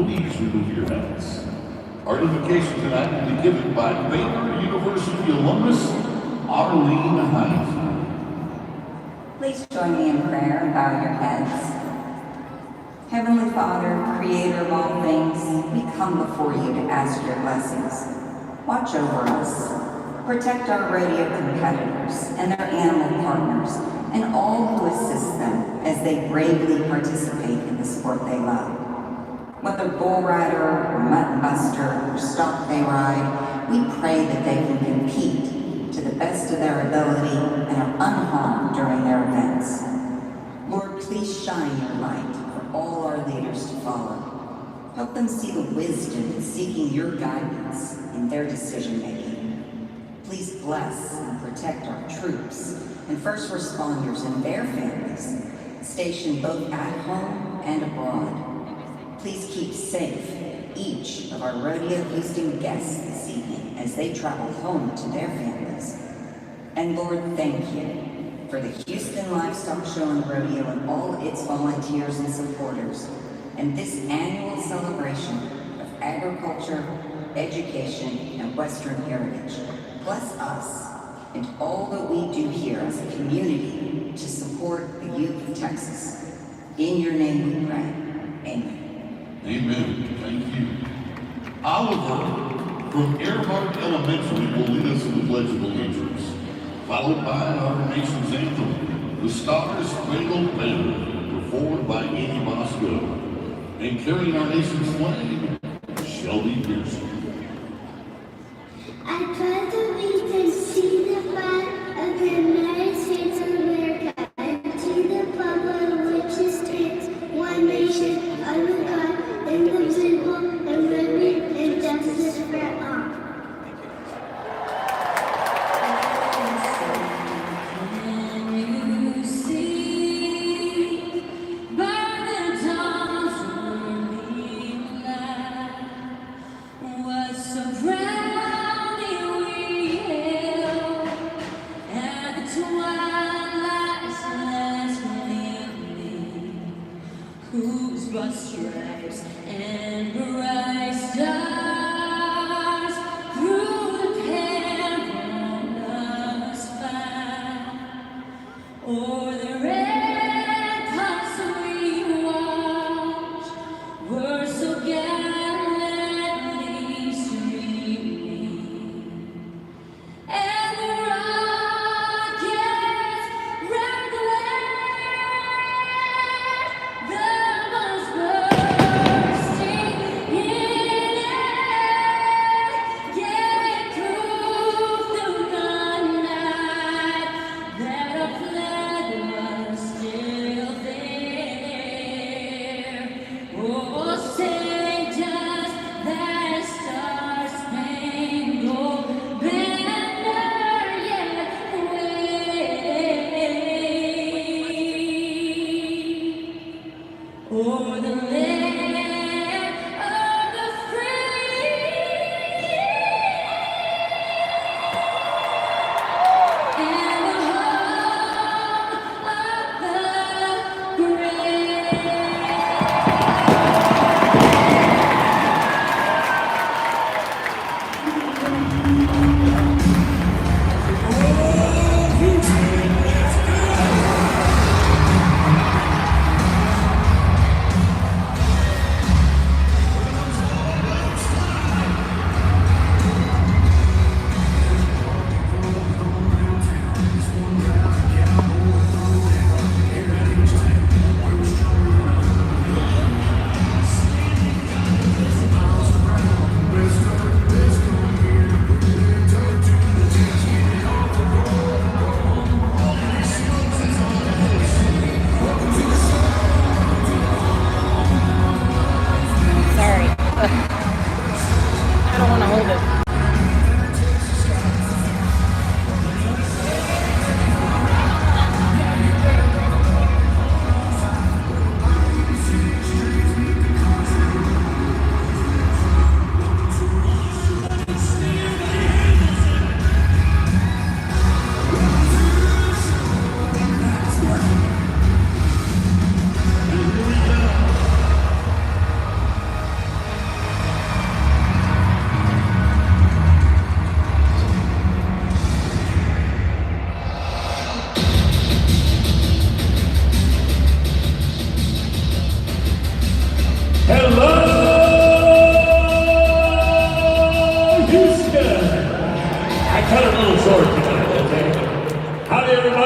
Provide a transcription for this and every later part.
please remove your hats. Our invocation tonight will be given by Baylor University alumnus Arlene Hines. Please join me in prayer and bow your heads. Heavenly Father, creator of all things, we come before you to ask your blessings. Watch over us. Protect our rodeo competitors and their animal partners and all who assist them as they bravely participate in the sport they love. Whether bull rider or mutton buster or stock they ride, we pray that they can compete to the best of their ability and are unharmed during their events. Lord, please shine your light for all our leaders to follow. Help them see the wisdom in seeking your guidance in their decision-making. Please bless and protect our troops and first responders and their families, stationed both at home and abroad. Please keep safe each of our Rodeo Houston guests this evening as they travel home to their families. And Lord, thank you for the Houston Livestock Show and Rodeo and all its volunteers and supporters, and this annual celebration of agriculture, education, and Western heritage. Bless us and all that we do here as a community to support the youth of Texas. In your name we pray. Amen. Amen. Thank you. Oliver from Earhart Elementary will lead us in the Pledge of Allegiance, followed by our nation's anthem, The Stars Spangled Banner, performed by Annie Bosco, and carrying our nation's flag, Shelby Pearson. I pledge allegiance to the flag of the United States of America and to the republic which it stands, one nation, under God, indivisible, and liberty and justice for all. So proudly we hailed at the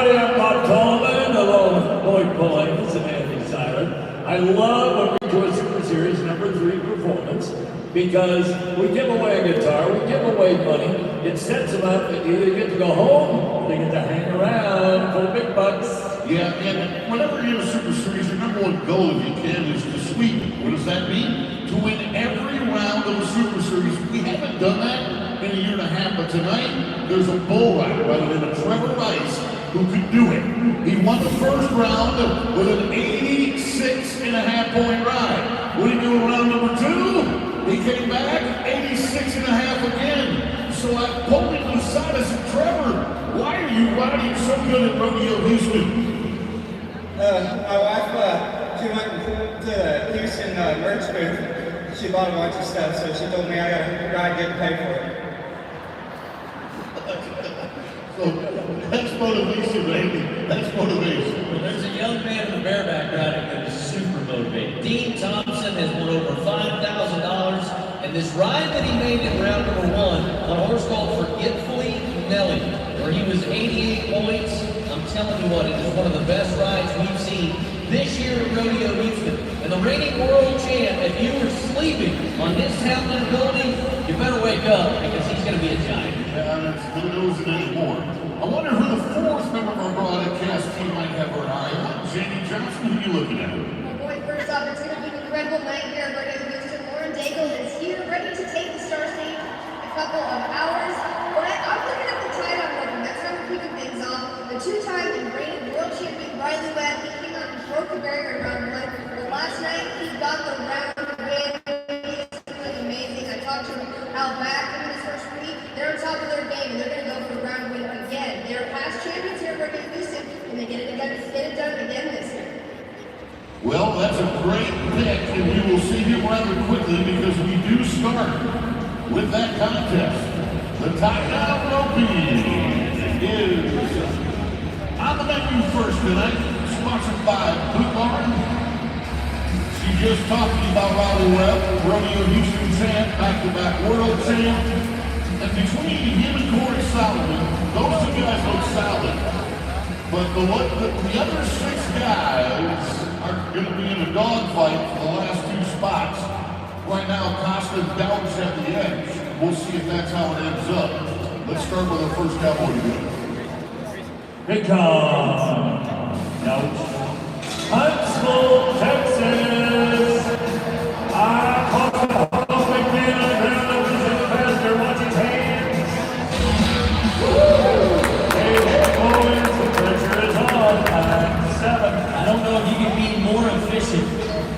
everybody. I'm Bob Tallman, along with Lloyd Pullings and Andy Silent. I love when we do a Super Series #3 performance because we give away a guitar, we give away money. It sets them up that you either get to go home or they get to hang around for the big bucks. Yeah, and whenever you're in a Super Series, your number one goal, if you can, is to sweep. What does that mean? To win every round of a Super Series. We haven't done that in a year and a half, but tonight there's a bull rider by the name of Trevor Rice who could do it. He won the first round with an 86.5-point ride. What did he do in round number 2? He came back 86.5 again. So I pulled him to the side. I said, Trevor, why are you riding so good at Rodeo Houston? My wife, she went to the Houston merch booth. She bought a bunch of stuff, so she told me I gotta ride good and pay for it. So that's motivation, baby. That's motivation. Well, there's a young man in the bareback riding that is super motivated. Dean Thompson has won over $5,000, and this ride that he made in round number 1 on a horse called Forgetfully Nelly, where he was 88 points. I'm telling you what, it is one of the best rides we've seen this year at Rodeo Houston. And the reigning world champ, if you were sleeping on his talent ability, you better wake up because he's going to be a giant. Yeah, who knows it anymore? I wonder who the 4th member of our broadcast team might have her eye on. Jamie Johnson, who are you looking at? Well, boy, first off, it's going to be an incredible night here at Rodeo Houston. Lauren Daigle is here, ready to take the star stage in a couple of hours. But I'm looking at the tie-down record. That's how we're keeping things off. The 2-time and reigning world champion Riley Webb, he came out and broke the barrier in round 1. But last night, he got the round win. He is doing amazing. I talked to him out back in his first week. They're on top of their game, and they're going to go for the round win again. They're past champions here at Rodeo Houston, and they get it done again this year. Well, that's a great pick, and we will see him rather quickly because we do start with that contest. The tie-down roping is on the menu first tonight, sponsored by Blue Barn. She just talked to you about Riley Webb, Rodeo Houston champ, back-to-back world champ. And between him and Corey Solomon, those 2 guys look solid. But the other 6 guys are going to be in a dogfight for the last 2 spots. Right now, Costa doubts at the edge. We'll see if that's how it ends up. Let's start with our first cowboy together. Here comes Huntsville, Texas. Big man on the ground, up his faster, watch his hands. Hey, boys, the pressure is on. 9-7. I don't know if you can be more efficient.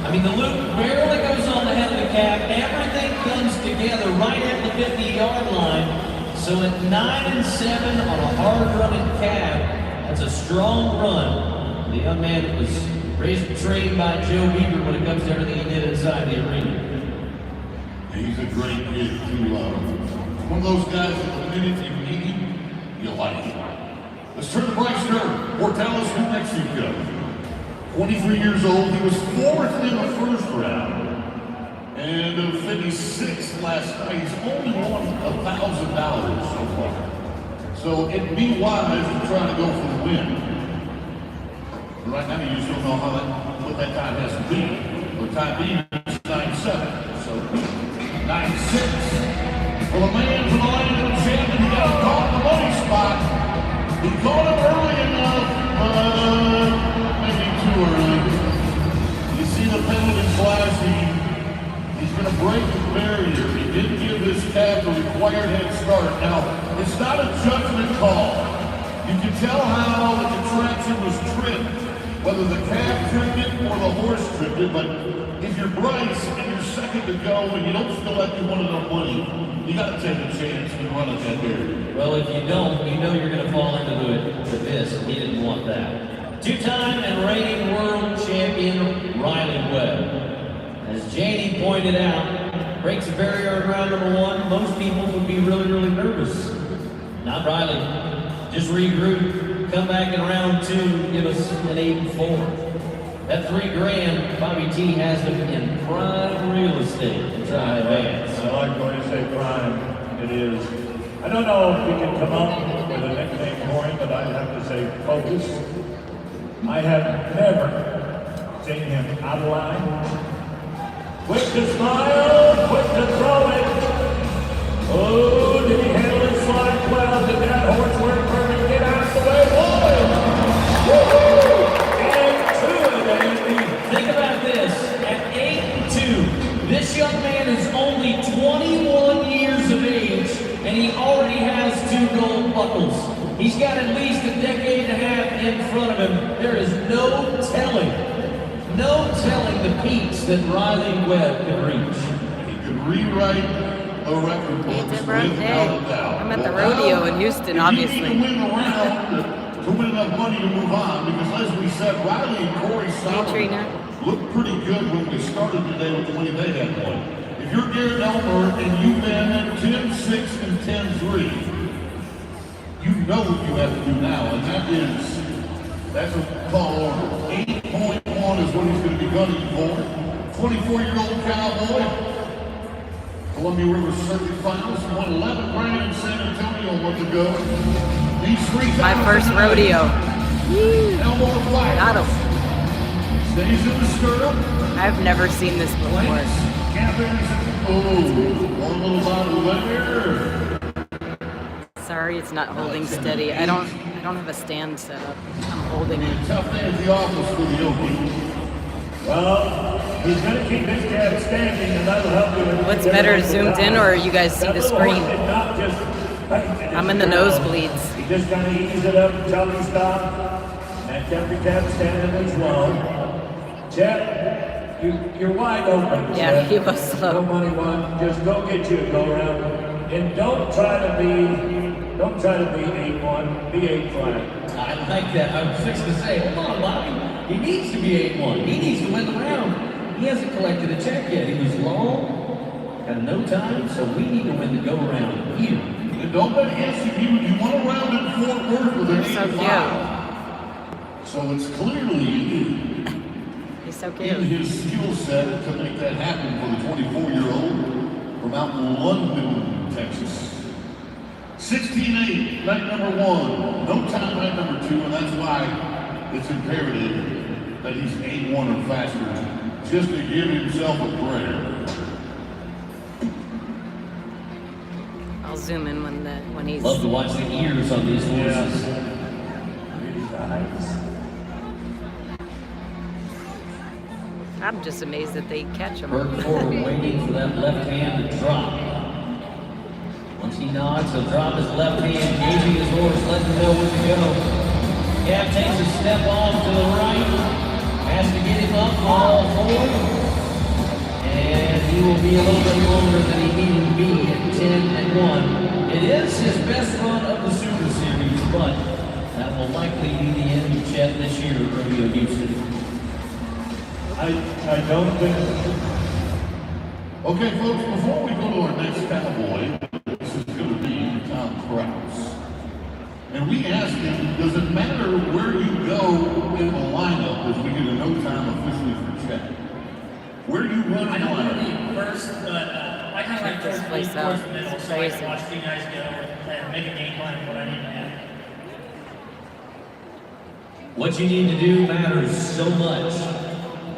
I mean, the loop barely goes on the head of the cab. Everything comes together right at the 50-yard line. So at 9-7 on a hard-running cab, that's a strong run. The young man was raised and trained by Joe Weaver when it comes to everything he did inside the arena. He's a great kid, too. One of those guys that the minute you meet him, you like him. Let's turn to Bryce Durham, Portales, New Mexico. 23 years old, he was 4th in the first round. And finished 6th last night. He's only won $1,000 so far. So it'd be wise to try to go for the win. But right now, you just don't know what that time has to be. The time being is 9-7. So 9-6. Well, a man from the land of the champion, he got caught in the money spot. He caught him early enough, but maybe too early. You see the penalty flashing. He's going to break the barrier. He didn't give his cab the required head start. Now, it's not a judgment call. You can tell how the contraption was tripped, whether the cab tripped it or the horse tripped it, but if you're Bryce and you're second to go and you don't feel like you want enough money, you got to take a chance and run at that barrier. Well, if you don't, you know you're going to fall into this, and he didn't want that. 2-time and reigning world champion Riley Webb. As Janie pointed out, breaks a barrier in round number 1. Most people would be really, really nervous. Not Riley. Just regroup, come back in round 2, give us an 8-4. That $3,000, Bobby T has them in prime real estate to try to advance. I like when you say prime. It is. I don't know if we can come up with a nickname for him, but I'd have to say Focus. I have never seen him out of line. Quick to smile, quick to throw it. Oh, did he handle it slide well? Did that horse work perfect? Get out of the way, boy! Woo-hoo! And two of them. Think about this. At 8-2, this young man is only 21 years of age, and he already has 2 gold buckles. He's got at least a decade and a half in front of him. There is no telling the peaks that Riley Webb can reach. He could rewrite a record book without a doubt. I'm at the rodeo in Houston, obviously. You need to win the round to win enough money to move on, because as we said, Riley and Corey Stoddard looked pretty good when we started today with the way they had won. If you're Garrett Elmer and you've been 10-6 and 10-3, you know what you have to do now, and that's a tall order. 8.1 is what he's going to be gunning for. 24-year-old cowboy. Columbia River Circuit Finals, won 11 grand in San Antonio a month ago. These 3,000 My first rodeo. Elmore fight. Got him. Stays in the stirrup. I've never seen this before. One little bottle there. Sorry, it's not holding steady. I don't have a stand set up. I'm holding it. Tough day at the office for the Okie. Well, he's going to keep his cab standing, and that'll help you. What's better, zoomed in or you guys see the screen? I'm in the nosebleeds. He just kind of eased it up until he stopped, and kept the cab standing as well. Chet, you're wide open. Yeah, Chet. he was slow. No money one. Just go get you a go round, and don't try to be 8-1. Be 8-flat. I like that. I was fixing to say, hold on, Bobby. He needs to be 8-1. He needs to win the round. He hasn't collected a check yet. He was long, got no time, so we need to win the go-round here. And don't bet against him. You won a round in Fort Worth with an 8-5. So it's clearly He's so in cute. his skill set to make that happen for the 24-year-old from out in London, Texas. 16-8, night number 1. No time, night number 2, and that's why it's imperative that he's 8-1 or faster, just to give himself a prayer. I'll zoom in when he's. Love to watch the ears on these horses. I'm just amazed that they catch him. Burke forward, waiting for that left hand to drop. Once he nods, he'll drop his left hand, gauging his horse, letting him know where to go. Cab takes a step off to the right, has to get him up all 4, and he will be a little bit longer than he needed to be at 10-1. It is his best run of the Super Series, but that will likely be the end of Chet this year at Rodeo Houston. I don't think. Okay, folks, before we go to our next cowboy, this is going to be Tom Kraus. And we asked him, does it matter where you go in the lineup as we get a no time officially for Chet? Where do you run I in the don't want to lineup? be first, but I kind of like This towards place the out. middle, It's so I crazy. can watch you guys go and make a game plan of what I need to add. What you need to do matters so much.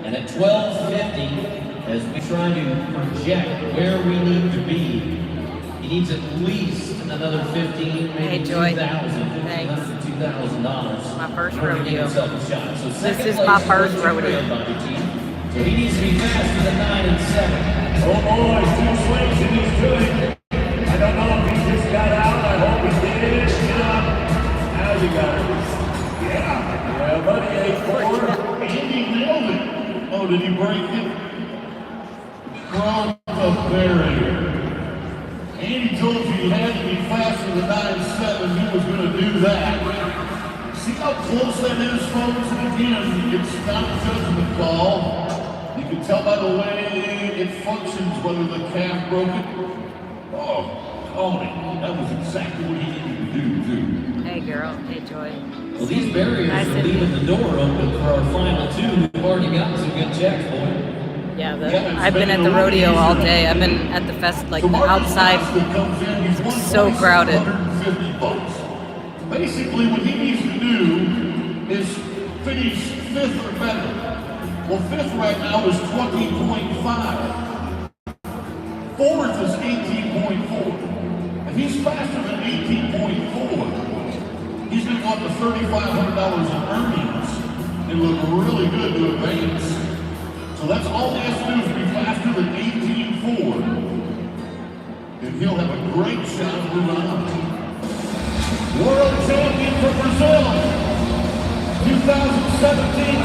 And at 12:50, as we try to project where we need to be, he needs at least another 15, maybe Hey, Joy. $2,000, Thanks. $2,000. My first in order to give rodeo. himself a shot. So This is my first rodeo. So he needs to be faster than 9 and 7. Oh boy, 2 swings and he's good. I don't know if he just got out. I hope he did. Now you got it. Yeah, buddy, 8-4. Andy nailed it. Oh, did he break it? From the barrier. Andy told you he had to be faster than 9-7. He was going to do that. See how close that is, folks? And again, it's not a judgment call. You can tell by the way it functions whether the calf broke it. Oh, Tony, that was exactly what he needed to do, too. Hey, girl. Hey, Joy. Well, these barriers Nice are to leaving the door open for our final 2. We've already gotten some good checks, boy. Yeah, I've been at the rodeo all day. I've been at the fest, like the outside, so crowded. $150. Basically, what he needs to do is finish 5th or better. Well, 5th right now is 20.5. 4th is 18.4. If he's faster than 18.4, he's going to go up to $3,500 in earnings and look really good to advance. So that's all he has to do is be faster than 18.4. And he'll have a great shot of moving on. World champion for Brazil. 2017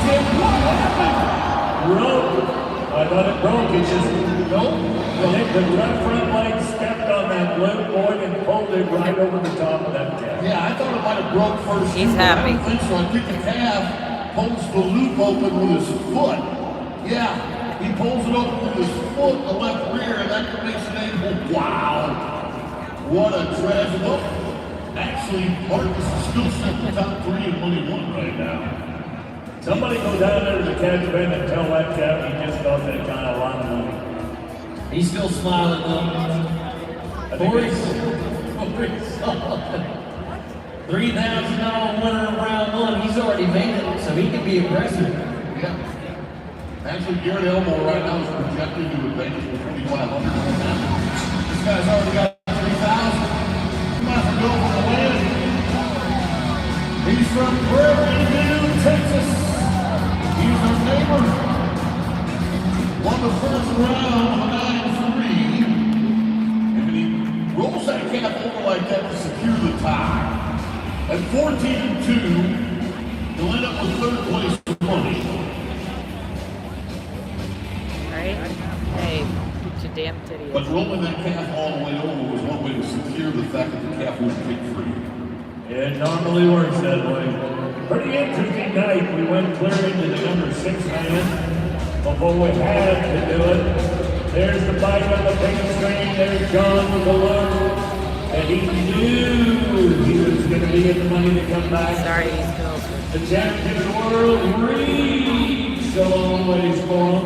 champion. What happened? Broke. I thought it broke. It just, no. I think the left front leg stepped on that blue board and pulled it right over the top of that calf. Yeah, I thought it might have broke first. He's happy. I don't think so. I think the calf pulls the loop open with his foot. Yeah, he pulls it open with his foot, the left rear, and that makes the ankle. Wow. What a tragedy. Look, actually, Marcus is still sitting in the top 3 in money one right now. Somebody go down there to the catch pen and tell that calf he just got that kind of lot of money. He's still smiling though. $3,000 winner of round 1. He's already made it, so he can be aggressive. Yeah. Actually, Garrett Elmore right now is projected to advance to 2,500. This guy's already got 3,000. He might as well go for the win. He's from Prairie View, Texas. He's our neighbor. Won the first round of a 9-3. And he rolls that calf over like that to secure the tie. At 14-2, he'll end up with 3rd place money. Right? Hey, put your damn titty But in. rolling that calf all the way over was one way to secure the fact that the calf was kick free. It normally works that way. Pretty interesting night. We went clear into the number 6 man before we had to do it. There's the bite on the pink string. There's John with the look. And he knew he was going to be in the money to come back. Sorry, East Coast. The champion of the world reached a long ways for him.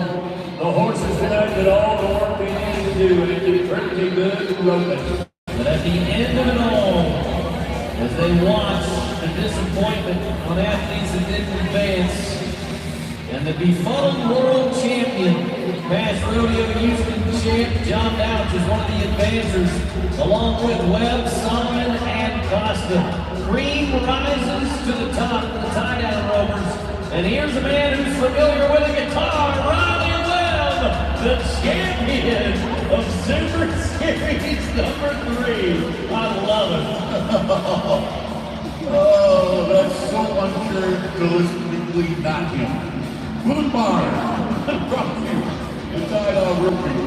The horses tonight did all the work they needed to do, and it did pretty good roping. But at the end of it all, as they watch the disappointment on athletes that didn't advance, and the befuddled world champion, past rodeo Houston champ John Dowch is one of the advancers, along with Webb, Solomon, and Costa. Cream rises to the top of the tie-down ropers, and here's a man who's familiar with a guitar, Ronnie Webb, the champion of Super Series number 3. I love it. Oh, that's so uncharacteristically not him. Boone Barr, brought you the tie-down rookie.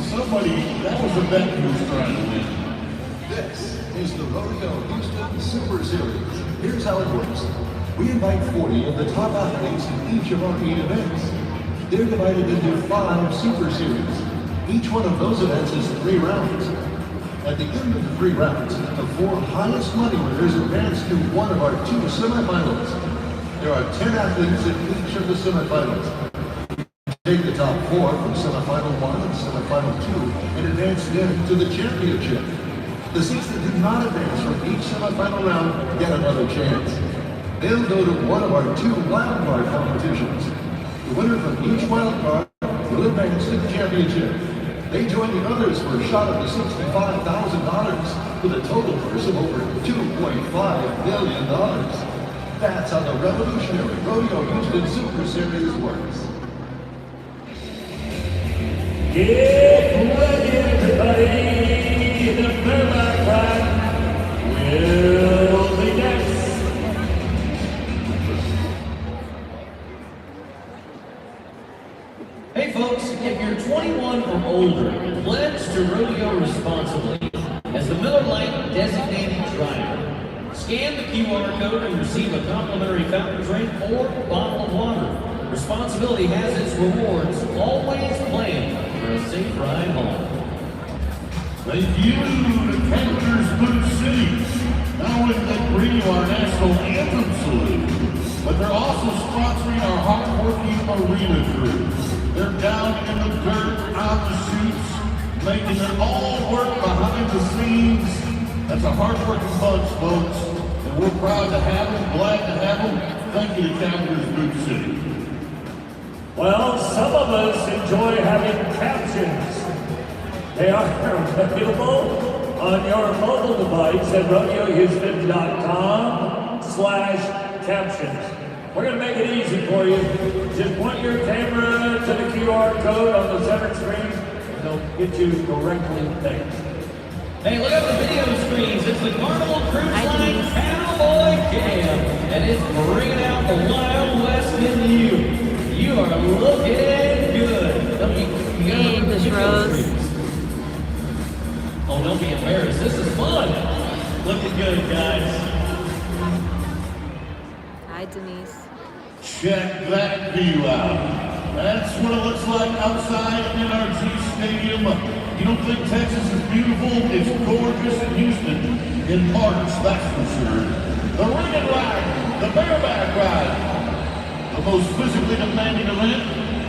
Somebody, that was a bet he was trying to win. This is the Rodeo Houston Super Series. Here's how it works. We invite 40 of the top athletes in each of our 8 events. They're divided into 5 Super Series. Each one of those events is 3 rounds. At the end of the 3 rounds, the 4 highest money winners advance to one of our 2 semifinals. There are 10 athletes in each of the semifinals. Take the top 4 from semifinal 1 and semifinal 2 and advance them to the championship. The 6 that do not advance from each semifinal round get another chance. They'll go to one of our 2 wild card competitions. The winner from each wild card will advance to the championship. They join the others for a shot at the $65,000 with a total purse of over $2.5 million. That's how the revolutionary Rodeo Houston Super Series works. Get ready, everybody. The bareback ride will be next. Hey folks, if you're 21 or older, pledge to rodeo responsibly as the Miller Lite designated driver. Scan the QR code and receive a complimentary fountain drink or bottle of water. Responsibility has its rewards. Always plan for a safe ride home. Thank you to Cantor's Blue City. Not only do they bring you our national anthem salute, but they're also sponsoring our hard-working arena crew. They're down in the dirt, on the chutes, making it all work behind the scenes. That's a hard-working bunch, folks. And we're proud to have them, glad to have them. Thank you to Capital's Good City. Well, some of us enjoy having captions. They are available on your mobile device at rodeohouston.com/captions. We're going to make it easy for you. Just point your camera to the QR code on the center screen, and they'll get you directly there. Hey, look at the video screens. It's the Carnival Cruise Line Cowboy Cam, and it's bringing out the Wild West in you. You are looking good. Hey, Miss Rose. Oh, don't be embarrassed. This is fun. Looking good, guys. Hi, Denise. Check that view out. That's what it looks like outside NRG Stadium. You don't think Texas is beautiful? It's gorgeous in Houston in March, that's for sure. The ring and ride, the bareback ride, the most physically demanding event,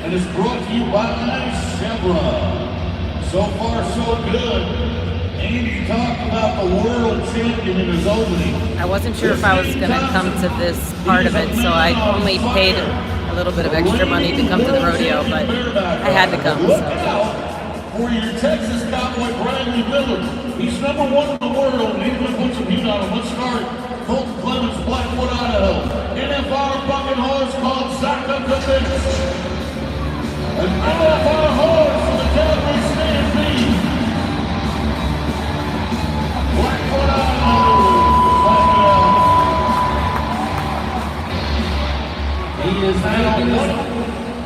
and it's brought to you by Chevron. So far, so good. Andy talked about the world champion in his opening. I wasn't sure if I was going to come to this part of it, so I only paid a little bit of extra money to come to the rodeo, but I had to come. Look So. out for your Texas Cowboy Bradley Miller. He's number one in the world, and he's going to put some heat on him. Let's start. Colt Clemens, Blackwood, Idaho. NFR bucking horse called Zaka Kavitz. An NFR horse for the Calgary Stampede. Blackwood, Idaho. He is making this.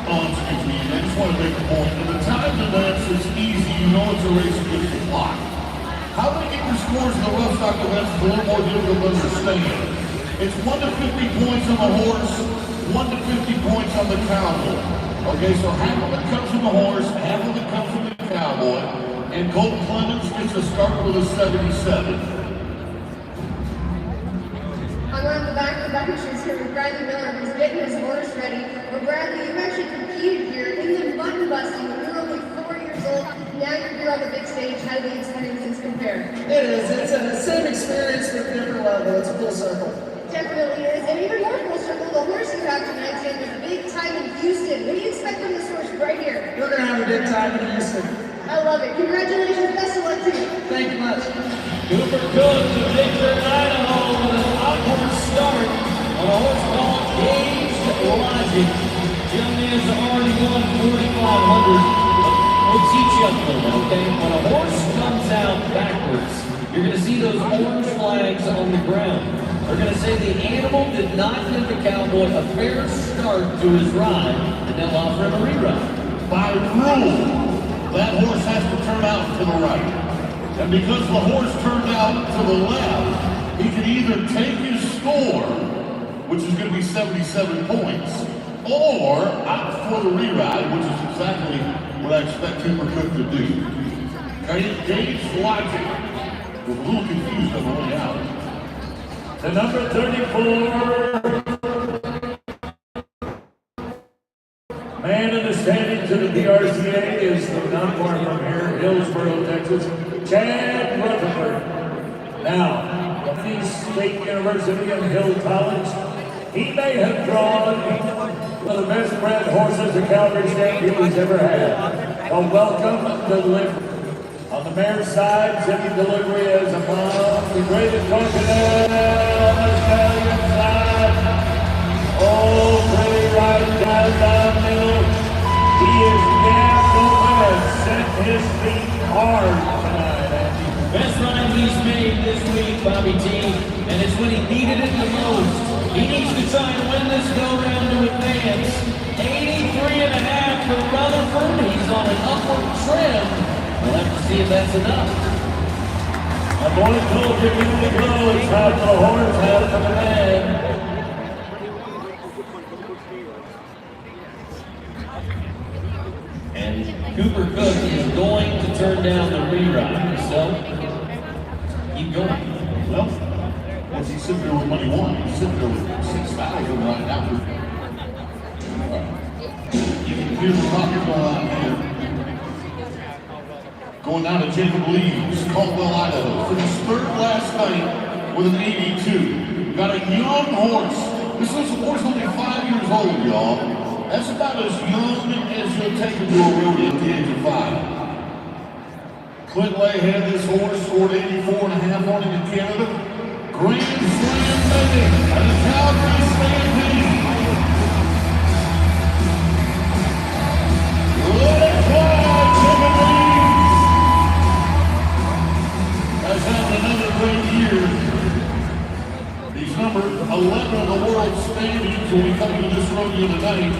Oh, excuse me. I just want to make a point. When the time events is easy, you know it's a race against the clock. How they get your scores in the rough stock events is a little more difficult to understand. It's 1 to 50 points on the horse, 1 to 50 points on the cowboy. Okay, so half of it comes from the horse, half of it comes from the cowboy, and Colt Clemens gets a start with a 77. I'm on the back of the buckets here with Bradley Miller, who's getting his horse ready. Well, Bradley, you've actually competed here in the mutton busting when you were only 4 years old. Now you're here on the big stage. How do the experiences compare? It is. It's the same experience with different level. It's a full circle. Definitely is. And even more full circle, the horse you have tonight, Tim, is big time in Houston. What do you expect from this horse right here? We're going to have a good time in Houston. I love it. Congratulations. Best of luck to you. Thank you much. Cooper Cook to Victor, Idaho with an awkward start on a horse called Caged Logic. Jim has already won 4,500. We'll teach you a little, okay? When a horse comes out backwards, you're going to see those orange flags on the ground. They're going to say the animal did not give the cowboy a fair start to his ride, and they'll offer him a reride. By rule, that horse has to turn out to the right. And because the horse turned out to the left, he can either take his score, which is going to be 77 points, or opt for the reride, which is exactly what I expect Cooper Cook to do. Gage Logic was a little confused on the way out. The number 34, man in the standing to the PRCA is from not far from here, Hillsboro, Texas, Chad Rutherford. Now, from East State University and Hill College, he may have drawn one of the best bred horses the Calgary Stampede has ever had. A welcome delivery. On the mare's side, Jimmy Delivery as a mom, the greatest crocodile on the stallion side. Oh, pretty right down the middle. He is gapped open and set his feet hard tonight, Andy. Best ride he's made this week, Bobby T, and it's when he needed it the most. He needs to try and win this go-round to advance. 83.5 for Rutherford. He's on an upward trend. We'll have to see if that's enough. A boy told you in the glow, it's half the horse, half of the man. And Cooper Cook is going to turn down the reride, so keep going. Well, once he's sitting there with money one, he's sitting there with 6,000 right now. You can here's the top out here. Going down to Jacob Leeds, Caldwell, Idaho. Finished third last night with an 82. Got a young horse. This horse will be 5 years old, y'all. That's about as young as you'll take him to a rodeo at the age of 5. Clint Lay had this horse, scored 84.5 on him in Canada. Grand Slam baby at the Calgary Stampede. Let it fly, Jacob Leeds. Has had another great year. He's number 11 in the world standings when we come into this rodeo tonight.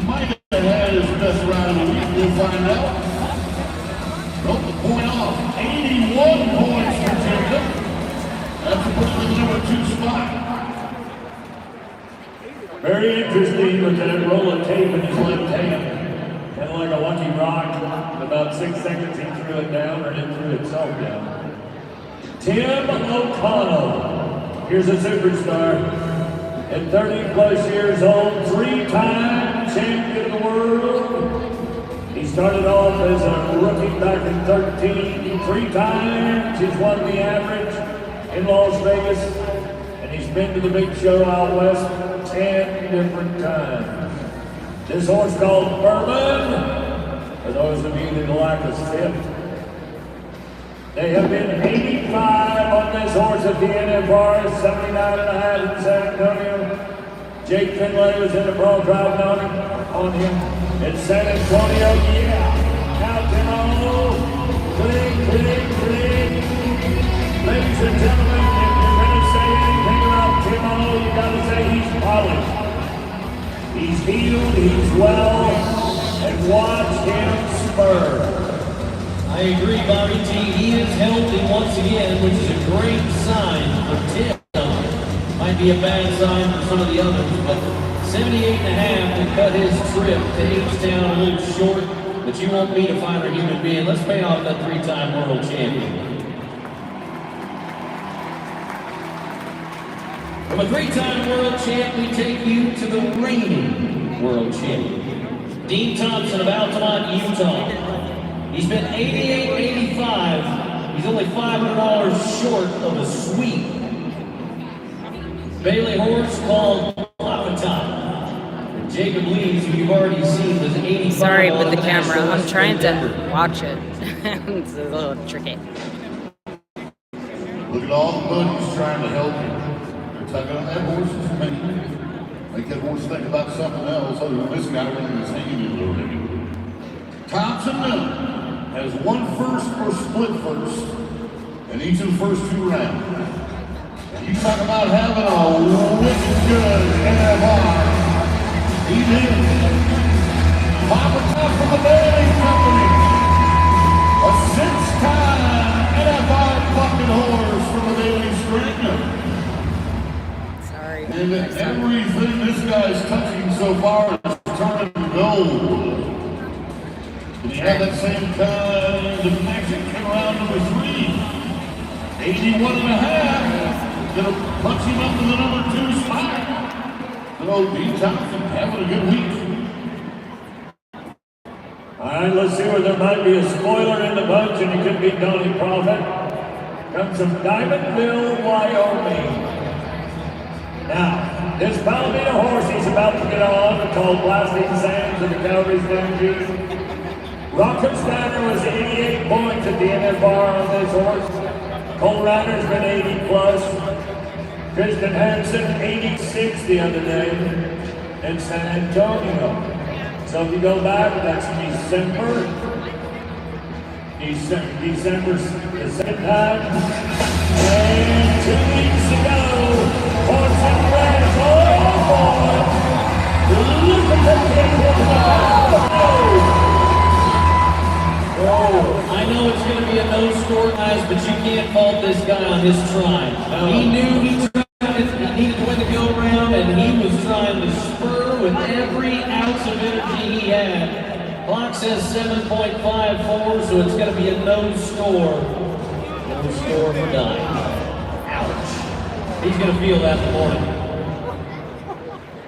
Might have had his best ride of the week, we'll find out. Broke the point off. 81 points for Jacob. That's a pretty good number 2 spot. Very interesting with that roll of tape in his left hand. Kind of like a lucky rock. In about 6 seconds he threw it down, and it threw itself down. Tim O'Connell. Here's a superstar. At 30 plus years old, 3-time champion of the world. He started off as a rookie back in 13, 3 times. He's won the average in Las Vegas, and he's been to the big show out west 10 different times. This horse called Bourbon, for those of you that like a sip. They have been 85 on this horse at the NFR, 79.5 in San Antonio. Jake Finlay was in the pro driving on him. In San Antonio, yeah. Now, Timo, click, click, click. Ladies and gentlemen, if you're going to say anything about Timo, you got to say he's polished. He's healed, he's well, and watch him spur. I agree, Bobby T. He is healthy once again, which is a great sign for Tim. Might be a bad sign for some of the others, but 78.5 to cut his trip to H-Town a little short, but you won't meet a finer human being. Let's pay off that 3-time world champion. From a 3-time world champ, we take you to the reigning world champion, Dean Thompson of Altamont, Utah. He's been 88-85. He's only $500 short of a sweep. Bailey horse called Top. Jacob Leeds, who you've already seen, was 85. Sorry with the camera. I'm trying to watch it. It's a little tricky. Look at all the buddies trying to help you. They're tugging on that horse's mane. Make that horse think about something else other than this guy when he was hanging in already. Thompson has one first or split first in each of the first 2 rounds. And you talk about having a wicked good NFR. He did. Papa Top from the Bailey Company. A 6-time NFR bucket horse from the Bailey String. Sorry. And everything this guy's touching so far is turning gold. And he had that same kind of connection, came around number 3. 81.5. Gonna punch him up to the number 2 spot. So Dean Thompson having a good week. All right, let's see where there might be a spoiler in the bunch, and it could be Donnie Prophet. Comes from Diamondville, Wyoming. Now, this Palomino horse he's about to get on, called Blasting Sands of the Calgary Stampede. Rocker Steiner was 88 points at the NFR on this horse. Cole Reiner's been 80 plus. Kristen Hansen, 86 the other day in San Antonio. So if you go back, that's December the second time. And 2 weeks ago, horse and race, oh boy! Look at that kid. I know it's going to be a no-score, guys, but you can't fault this guy on his try. He knew he needed to win the go-round, and he was trying to spur with every ounce of energy he had. Clock says 7.54, so it's going to be a no-score. No-score for Dye. Ouch. He's going to feel that in the morning.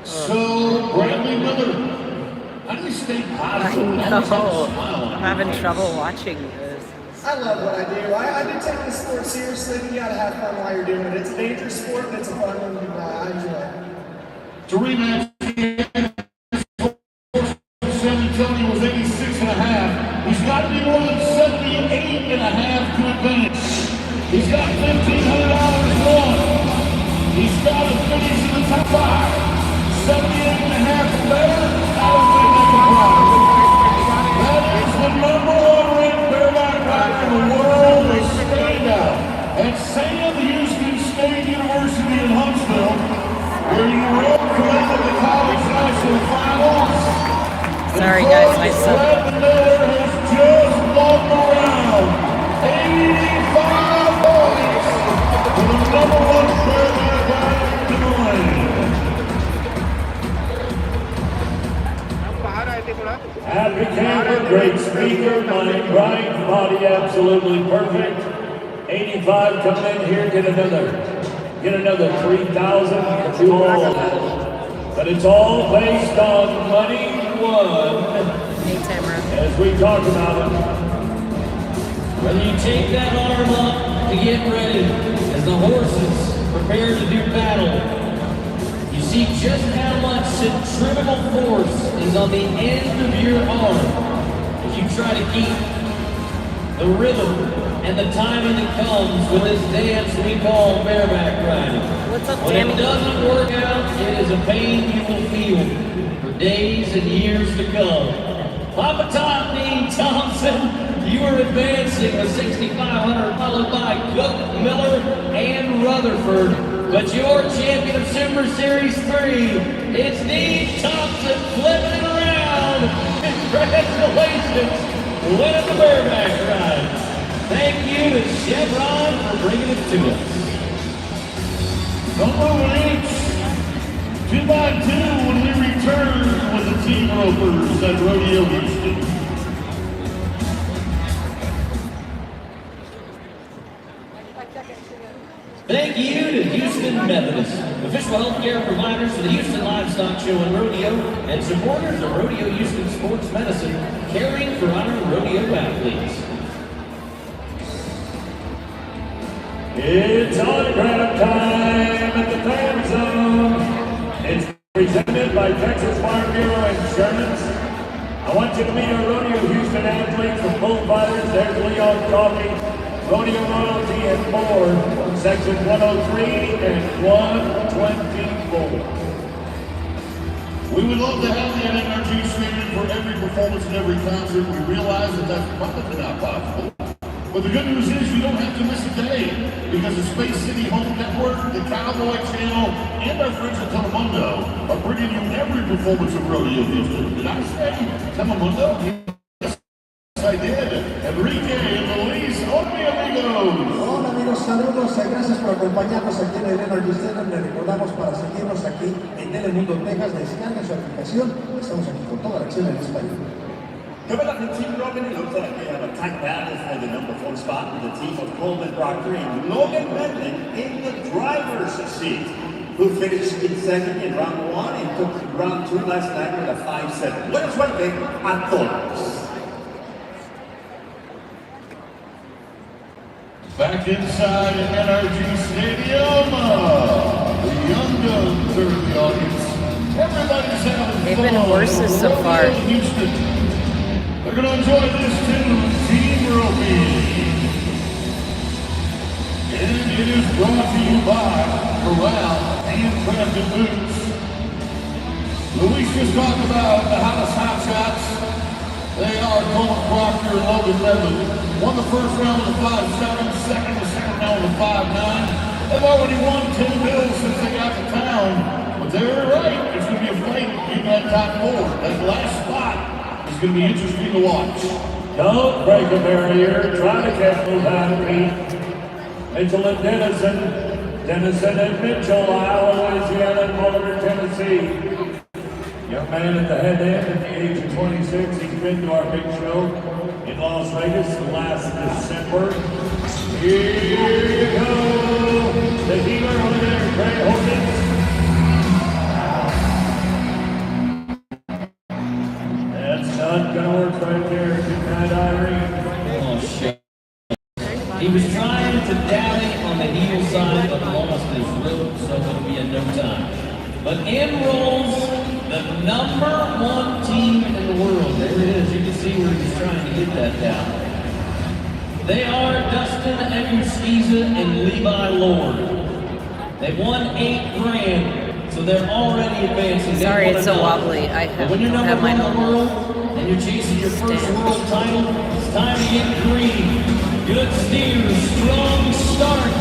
So, Bradley Miller How do you stay I positive? Always have a know. smile on I'm your having face. trouble watching this. I love what I do. I do take this sport seriously. You gotta have fun while you're doing it. It's a dangerous sport, but it's a fun one. I enjoy it. To rematch, San Antonio was 86 and a half. He's got to be more than 78 and a half to advance. He's got $1,500 won. He's got to finish in the top 5. 78 and a half or better. I don't think that's a problem. That is the #1 ranked bareback rider in the world, a standout at Sam Houston State University in Huntsville, where you rode for them at the college national finals. Sorry, guys, my son. Brandon Miller has just won the round. 85 points for the #1 bareback rider in the lane. Happy camper, great speaker, mind bright, body absolutely perfect. 85 coming in here, get another 3,000 to all. But it's all based on money won, Hey, Tamara. as we talked about it. Whether you take that arm up to get ready as the horses prepare to do battle, you see just how much centrifugal force is on the end of your arm as you try to keep the rhythm and the timing that comes with this dance we call bareback riding. What's up, When it Tammy? doesn't work out, it is a pain you will feel for days and years to come. Papa Tom Dean Thompson, you are advancing with 6,500, followed by Cook, Miller, and Rutherford. But your champion of Super Series 3, it's Dean Thompson flipping it around. Congratulations, winning the bareback ride. Thank you to Chevron for bringing it to us. Don't move an inch. 2 by 2 when we return with the team ropers at Rodeo Houston. Thank you to Houston Methodist, official healthcare providers for the Houston Livestock Show and Rodeo, and supporters of Rodeo Houston Sports Medicine, caring for our rodeo athletes. It's autograph time at the Fan Zone. It's presented by Texas Farm Bureau Insurance. I want you to meet our Rodeo Houston athletes and bullfighters. There's Leon Coffey, Rodeo Royalty and Board, Section 103 and 124. We would love to have you at NRG Stadium for every performance and every concert. We realize that that's probably not possible. But the good news is you don't have to miss a day because the Space City Home Network, the Cowboy Channel, and our friends at Telemundo are bringing you every performance of Rodeo Houston. Did I say Telemundo? Yes, I did. Enrique and Luis, hola amigos. Hola amigos, saludos, gracias por acompañarnos aquí en el Energy Stadium. Les recordamos para seguirnos aquí en Telemundo, Texas, descarguen su aplicación. Estamos aquí con toda la acción en español. Coming up in Team Robin, it looks like they have a tight battle for the #4 spot with the team of Coleman Proctor and Logan Redmond in the driver's seat, who finished in second in round 1 and took round 2 last night with a 5-7. Buena suerte a todos. Back inside NRG Stadium, the Young Guns are in the audience. Everybody's having They've fun. been horses so far. Houston. They're going to enjoy this too, Team Roping. And it is brought to you by Corral Handcrafted Boots. Luis just talked about the hottest hot shots. They are Coleman Proctor and Logan Redmond. Won the first round with a 5-7, the second round with a 5-9. They've already won 10 bills since they got to town. But they're right, it's going to be a fight in that top 4. That last spot is going to be interesting to watch. Don't break a barrier. Try to catch those out of me. Mitchell and Dennison. Dennison and Mitchell, Iowa, Louisiana, and Boulder, Tennessee. Young man at the head end at the age of 26. He's been to our big show in Las Vegas last December. Here you go. The healer over there, Greg Hawkins. Oh, shit. He was trying to dally on the heel side, but lost his rope, so it'll be in no time. But in rolls the #1 team in the world. There it is. You can see where he's trying to get that down. They are Dustin Eguskiza and Levi Lord. They won $8 grand, so they're already advancing. Sorry, it's so wobbly. I When you're don't number have my one in the normal world and you're chasing your first stand. world title, it's time to get green. Good steer, strong start.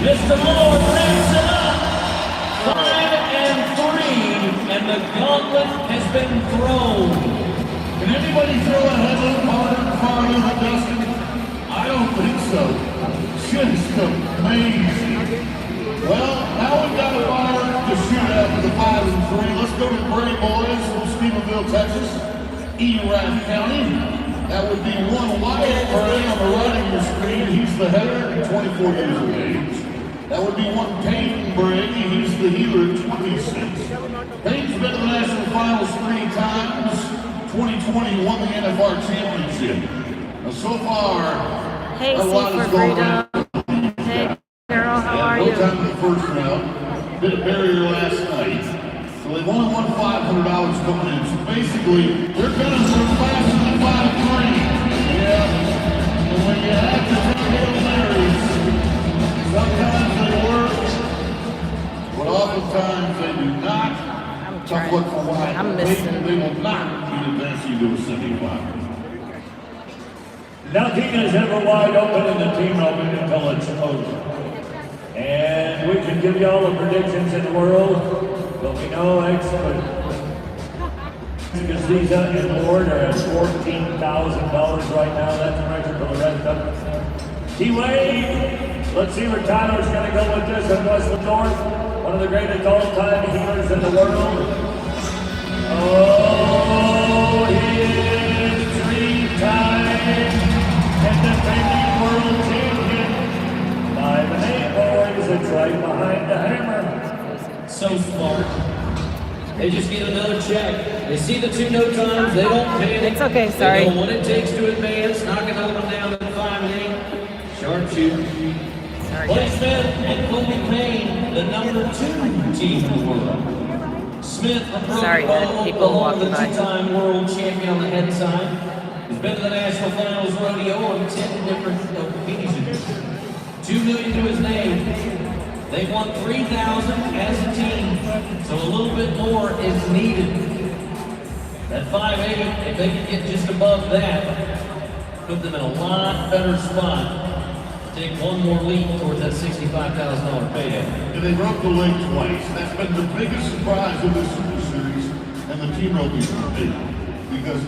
Mr. Lord wraps it up. 5-3, and the gauntlet has been thrown. Can anybody throw a headload harder than Dustin? I don't think so. Just amazing. Well, now we've got a fire to shoot out for the 5-3. Let's go to the Brady Boys from Stephenville, Texas, Erath County. That would be one Wyatt Bray on the right of your screen. He's the header, 24 years of age. That would be one Peyton Bray. He's the healer, 26. Peyton's been to the national finals 3 times. 2020 won the NFR championship. Now, so far, Hey, a lot C has for gone Freedom. around. Hey, Carol, how are No you? time in the first round. Hit a barrier last night. So they've only won $500 coming in. So basically, they're gonna move faster than 5-3. Yeah. And when you have to take Hail Marys, sometimes they work, but oftentimes they do not. Tough luck for Wyatt. I'm missing. They will not be advancing to a semifinal. Nothing is ever wide open in the team open until it's over. And we can give you all the predictions in the world, but we know expert. Gaziza and Lord are at $14,000 right now. That's the record for the Red Cup. T-Wade, let's see where Tyler's going to go with this in Westwood North. One of the greatest all-time healers in the world. Oh, he is 3-time and defending world champion. 5 and 8 boys, it's right behind the hammer. So smart. They just get another check. They see the 2 no times, they don't panic. It's okay, sorry. They know what it takes to advance, knock another one down at 5 and 8. Sharpshooter. Sorry, Blake guys. Smith and Kobe Payne, the #2 team in the world. Smith, a pro Sorry, Oklahoma, people walking the by. 2-time world champion on the head side. He's been to the National Finals Rodeo on 10 different occasions. $2 million to his name. They've won 3,000 as a team, so a little bit more is needed. That 5-8, if they can get just above that, put them in a lot better spot. Take one more leap towards that $65,000 payday. And they broke the leg twice. That's been the biggest surprise of this Super Series, and the team roping for me. Because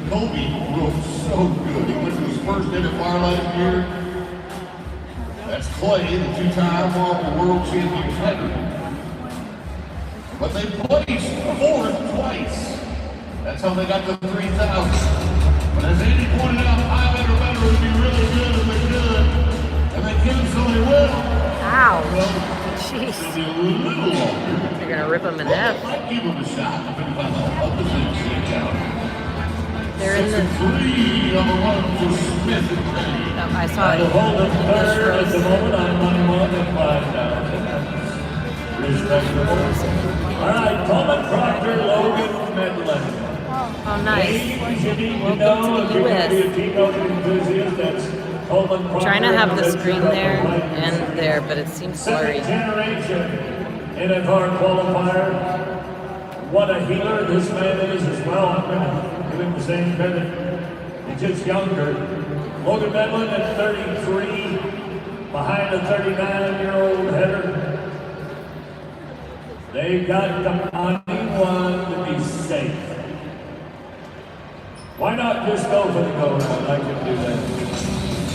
Kobe roped so good. He went to his first NFR last year. That's Clay, the 2-time world champion header. But they placed 4th twice. That's how they got to 3,000. But as Andy pointed out, 5 or better would be really good if they could. And they can, so they will. Ow. Well, Jeez. it'll be a little longer. They're going to rip him in Well, half. they might give him a shot, depending on how opposite shake out. They're in the... 6-3, number 1 for Smith and Payne. Oh, I saw it. The Holden third at the This moment, I'm money 1 and 5,000. Respectable. All right, Coleman Proctor, Logan Medlin. Oh, nice. Ladies, you need to Welcome know to if the you're going to be US. a team building enthusiast, that's Coleman Proctor. Trying to have the and screen Richard there Upper and there, but it seems blurry. Second generation NFR qualifier. What a healer this man is as well. I'm going to give him the same credit. He's just younger. Logan Medlin at 33, behind a 39-year-old header. They've got the money one to be safe. Why not just go for the go round? I can do that.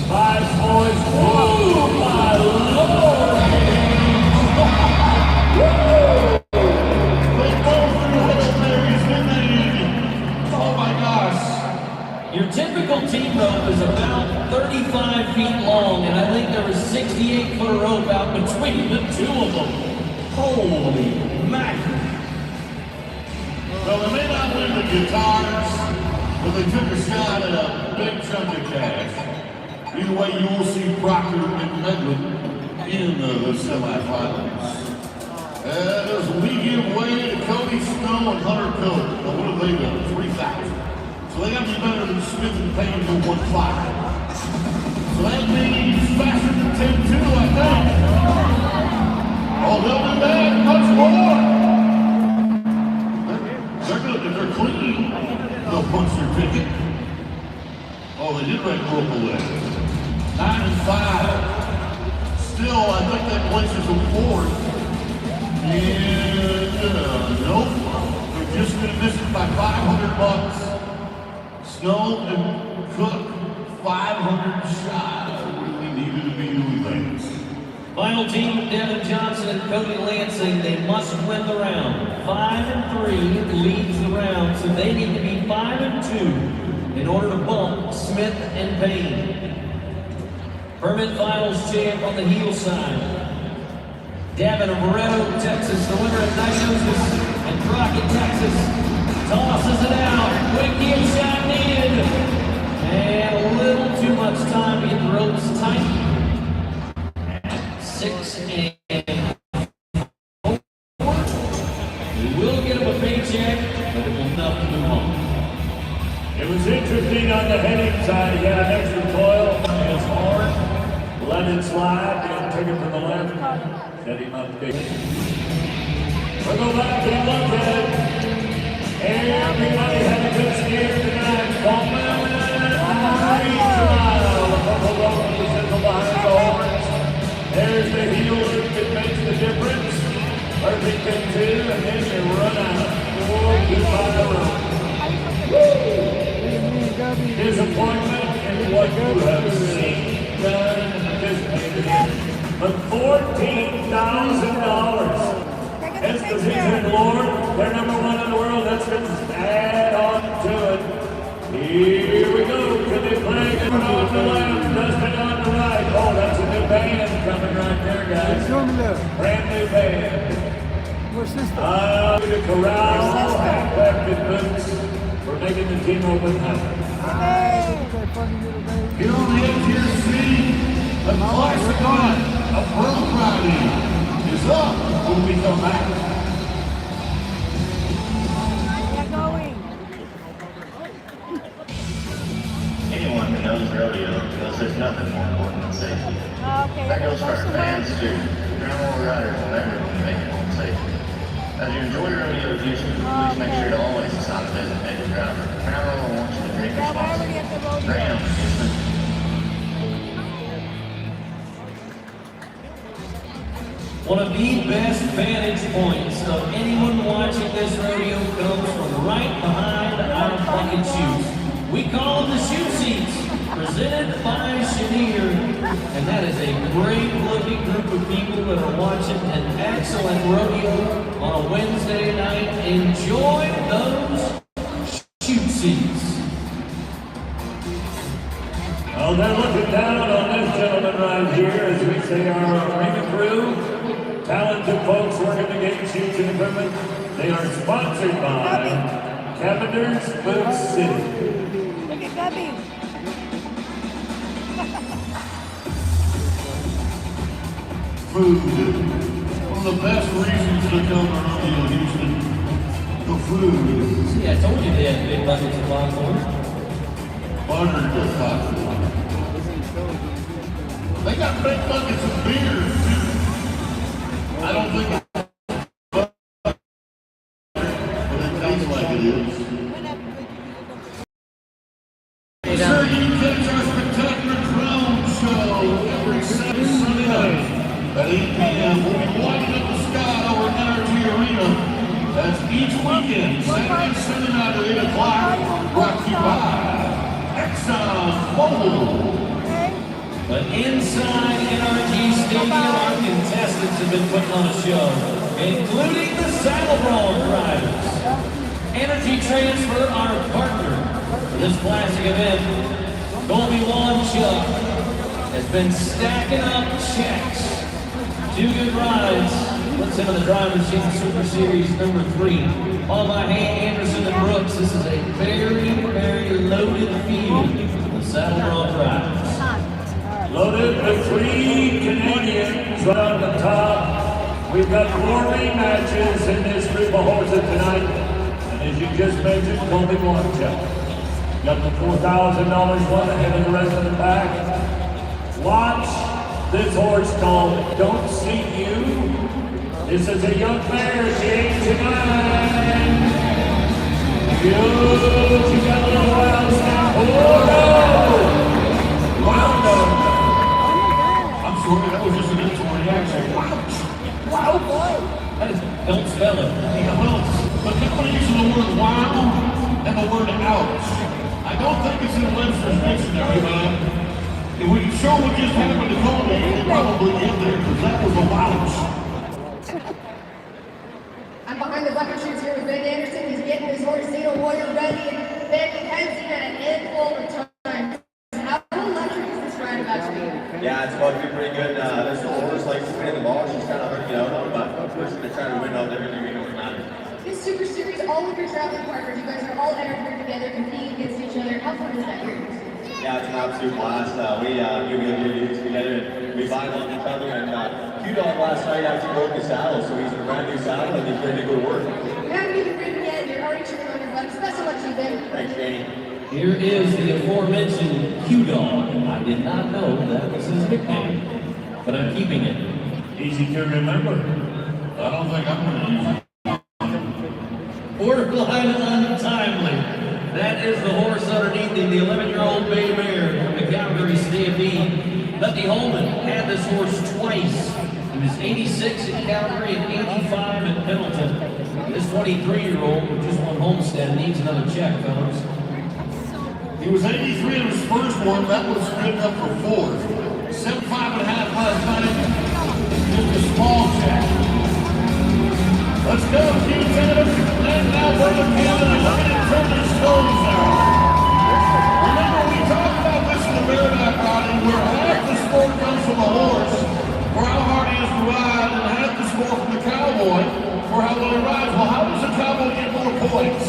5 boys. Whoa, my Lord! Oh my gosh. Your typical team rope is about 35 feet long, and I think there was 68-foot rope out between the 2 of them. Holy mackerel. Well, they may not win the guitars, but they took a shot at a big chunk of cash. Either way, you will see Proctor and Medlin in the semifinals. As we give way to Cody Snow and Hunter Cook. Now, what have they done? 3,000. So they got to be better than Smith and Payne who won 5. So that means faster than 10-2, I think. Oh, they'll do that much more. They're good. If they're clean, they'll punch their ticket. Oh, they did make rope a leg. 9-5. Still, I think that places them fourth. And nope, they're just gonna miss it by $500. Snow and Cook, 500 shy. Really needed to be doing things. Final team, Devin Johnson and Cody Lansing, they must win the round. 5-3 leads the round, so they need to be 5-2 in order to bump Smith and Payne. Permit Finals champ on the heel side. Devin of Rodeo, Texas, the winner of Diagnosis and Crockett, Texas, tosses it out. Quick heel shot needed. And a little too much time to get the ropes tight. 6 and 4. We will get him a paycheck, but it will not move on. It was interesting on the heading side. He had an extra coil. It's hard. Let it slide. Didn't take it to the left. Set him up big. We'll go back and look at it. Everybody had a good steer tonight. Coleman, the purple rope in the central behind the horns. There's the heel loop that makes the difference. Perfect in 2, and then you run out. Oh, goodbye rope. Disappointment in what you have seen, done, and participated in. But $14,000. Exposition Lord, they're number 1 in the world. That's been add on to it. Here we go. Can they play it on the left? Dustin on the right. Oh, that's a new band coming right there, guys. Brand new band. The corral, half-packed boots. We're making the team open up. Get on the edge here, see. A classic on a pro riding is up when we come back. Anyone who knows rodeo knows there's nothing more important than safety. That goes for our fans too. Ground riders will never make it home safely. As you enjoy rodeo Houston, please make sure to always assign a designated driver. Crown Royal wants you to drink responsibly. Graham, Houston. One of the best vantage points of anyone watching this rodeo comes from right behind our bucket chutes. We call them the chute seats, presented by Chenier. And that is a great looking group of people that are watching an excellent rodeo on a Wednesday night. Enjoy those chute seats. Well, they're looking down on this gentleman right here as we say our arena crew. Talented folks working to get chutes and equipment. They are sponsored by Cavender's Food City. Look at Gubby. Food. One of the best reasons to come to rodeo Houston. The food. See, I told you they had big buckets of popcorn. Buttered popcorn. They got big buckets of beer, too. I don't think it's but it tastes like it is. Sure, you can catch our spectacular drone show every Sunday night at 8 p.m. We'll be lighting up the sky over Energy Arena. That's each weekend, Saturday and Sunday night at 8 o'clock. Brought to you by ExxonMobil. But inside NRG Stadium, our contestants have been putting on a show, including the Saddle Brawl drivers. Energy Transfer, our partner for this classic event, Colby Wanchuk, has been stacking up checks. 2 good rides, Puts him in the driver's seat, Super Series number 3. On by Hank Anderson and Brooks. This is a very, very loaded field of Saddle Bronc riders. Loaded with 3 Canadians right on the top. We've got 4 rematches in this group of horses tonight. And as you just mentioned, only one jump. Got the $4,000 one ahead of the rest of the pack. Watch this horse called Don't See You. This is a young mare, she ain't tonight. Good, she got a little wild snap. Oh no! Wow, no. I'm sorry, that was just an instant reaction. Wow! Wow! Don't spell it. Yeah, well, the combination of the word wow and the word ouch. I don't think it's in Webster's dictionary, but if we can show what just happened to Cody, we'll probably get there, because that was a ouch. I'm behind the bucket shoes here with Ben Anderson. He's getting his horse, Zeno Warrior, ready. And Ben has seen at an handful of times. How electric is this ride about to be? Yeah, it's about to be pretty good. This little horse likes to win in the ball. She's kind of hard to get out on, but we're just going to try to win out everything we know matters. This Super Series, all of your traveling partners, you guys are all entered here together, competing against each other. How fun is that here? Yeah, it's an absolute blast. We do this together, and we vibe on each other. And Q-Dog last night actually broke his saddle, so he's in a brand new saddle, and he's ready to go to work. You haven't even ridden yet, you're already cheering on your buddies. Best of luck to you, Ben. Thanks, Danny. Here is the aforementioned Q-Dog. I did not know that was his nickname, but I'm keeping it. Easy to remember. I don't think I'm going to use it. Borderline untimely. That is the horse underneath him, the 11-year-old bay mare from the Calgary Stampede. Letty Holman had this horse twice. He was 86 at Calgary and 85 at Pendleton. This 23-year-old who just won Homestead needs another check, fellas. He was 83 in his first one. That was good enough for 4th. 75.5 last night. Just a small check. Let's go, Team Canada. And now Brother Canada. Look at him turn his toes now. Remember, we talked about this in the bareback riding, where half the sport comes from the horse, for how hard he is to ride, and half the sport from the cowboy, for how well he rides. Well, how does the cowboy get more points?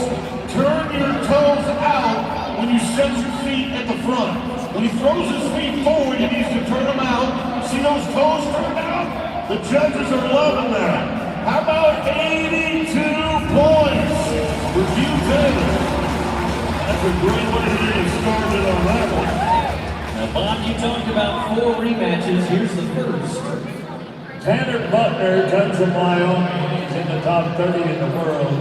Turn your toes out when you set your feet at the front. When he throws his feet forward, he needs to turn them out. See those toes turned out? The judges are loving that. How about 82 points for Hugh Taylor? That's a great way to get started on that one. Now, Bob, you talked about 4 rematches. Here's the first. Tanner Butler comes from Wyoming. He's in the top 30 in the world.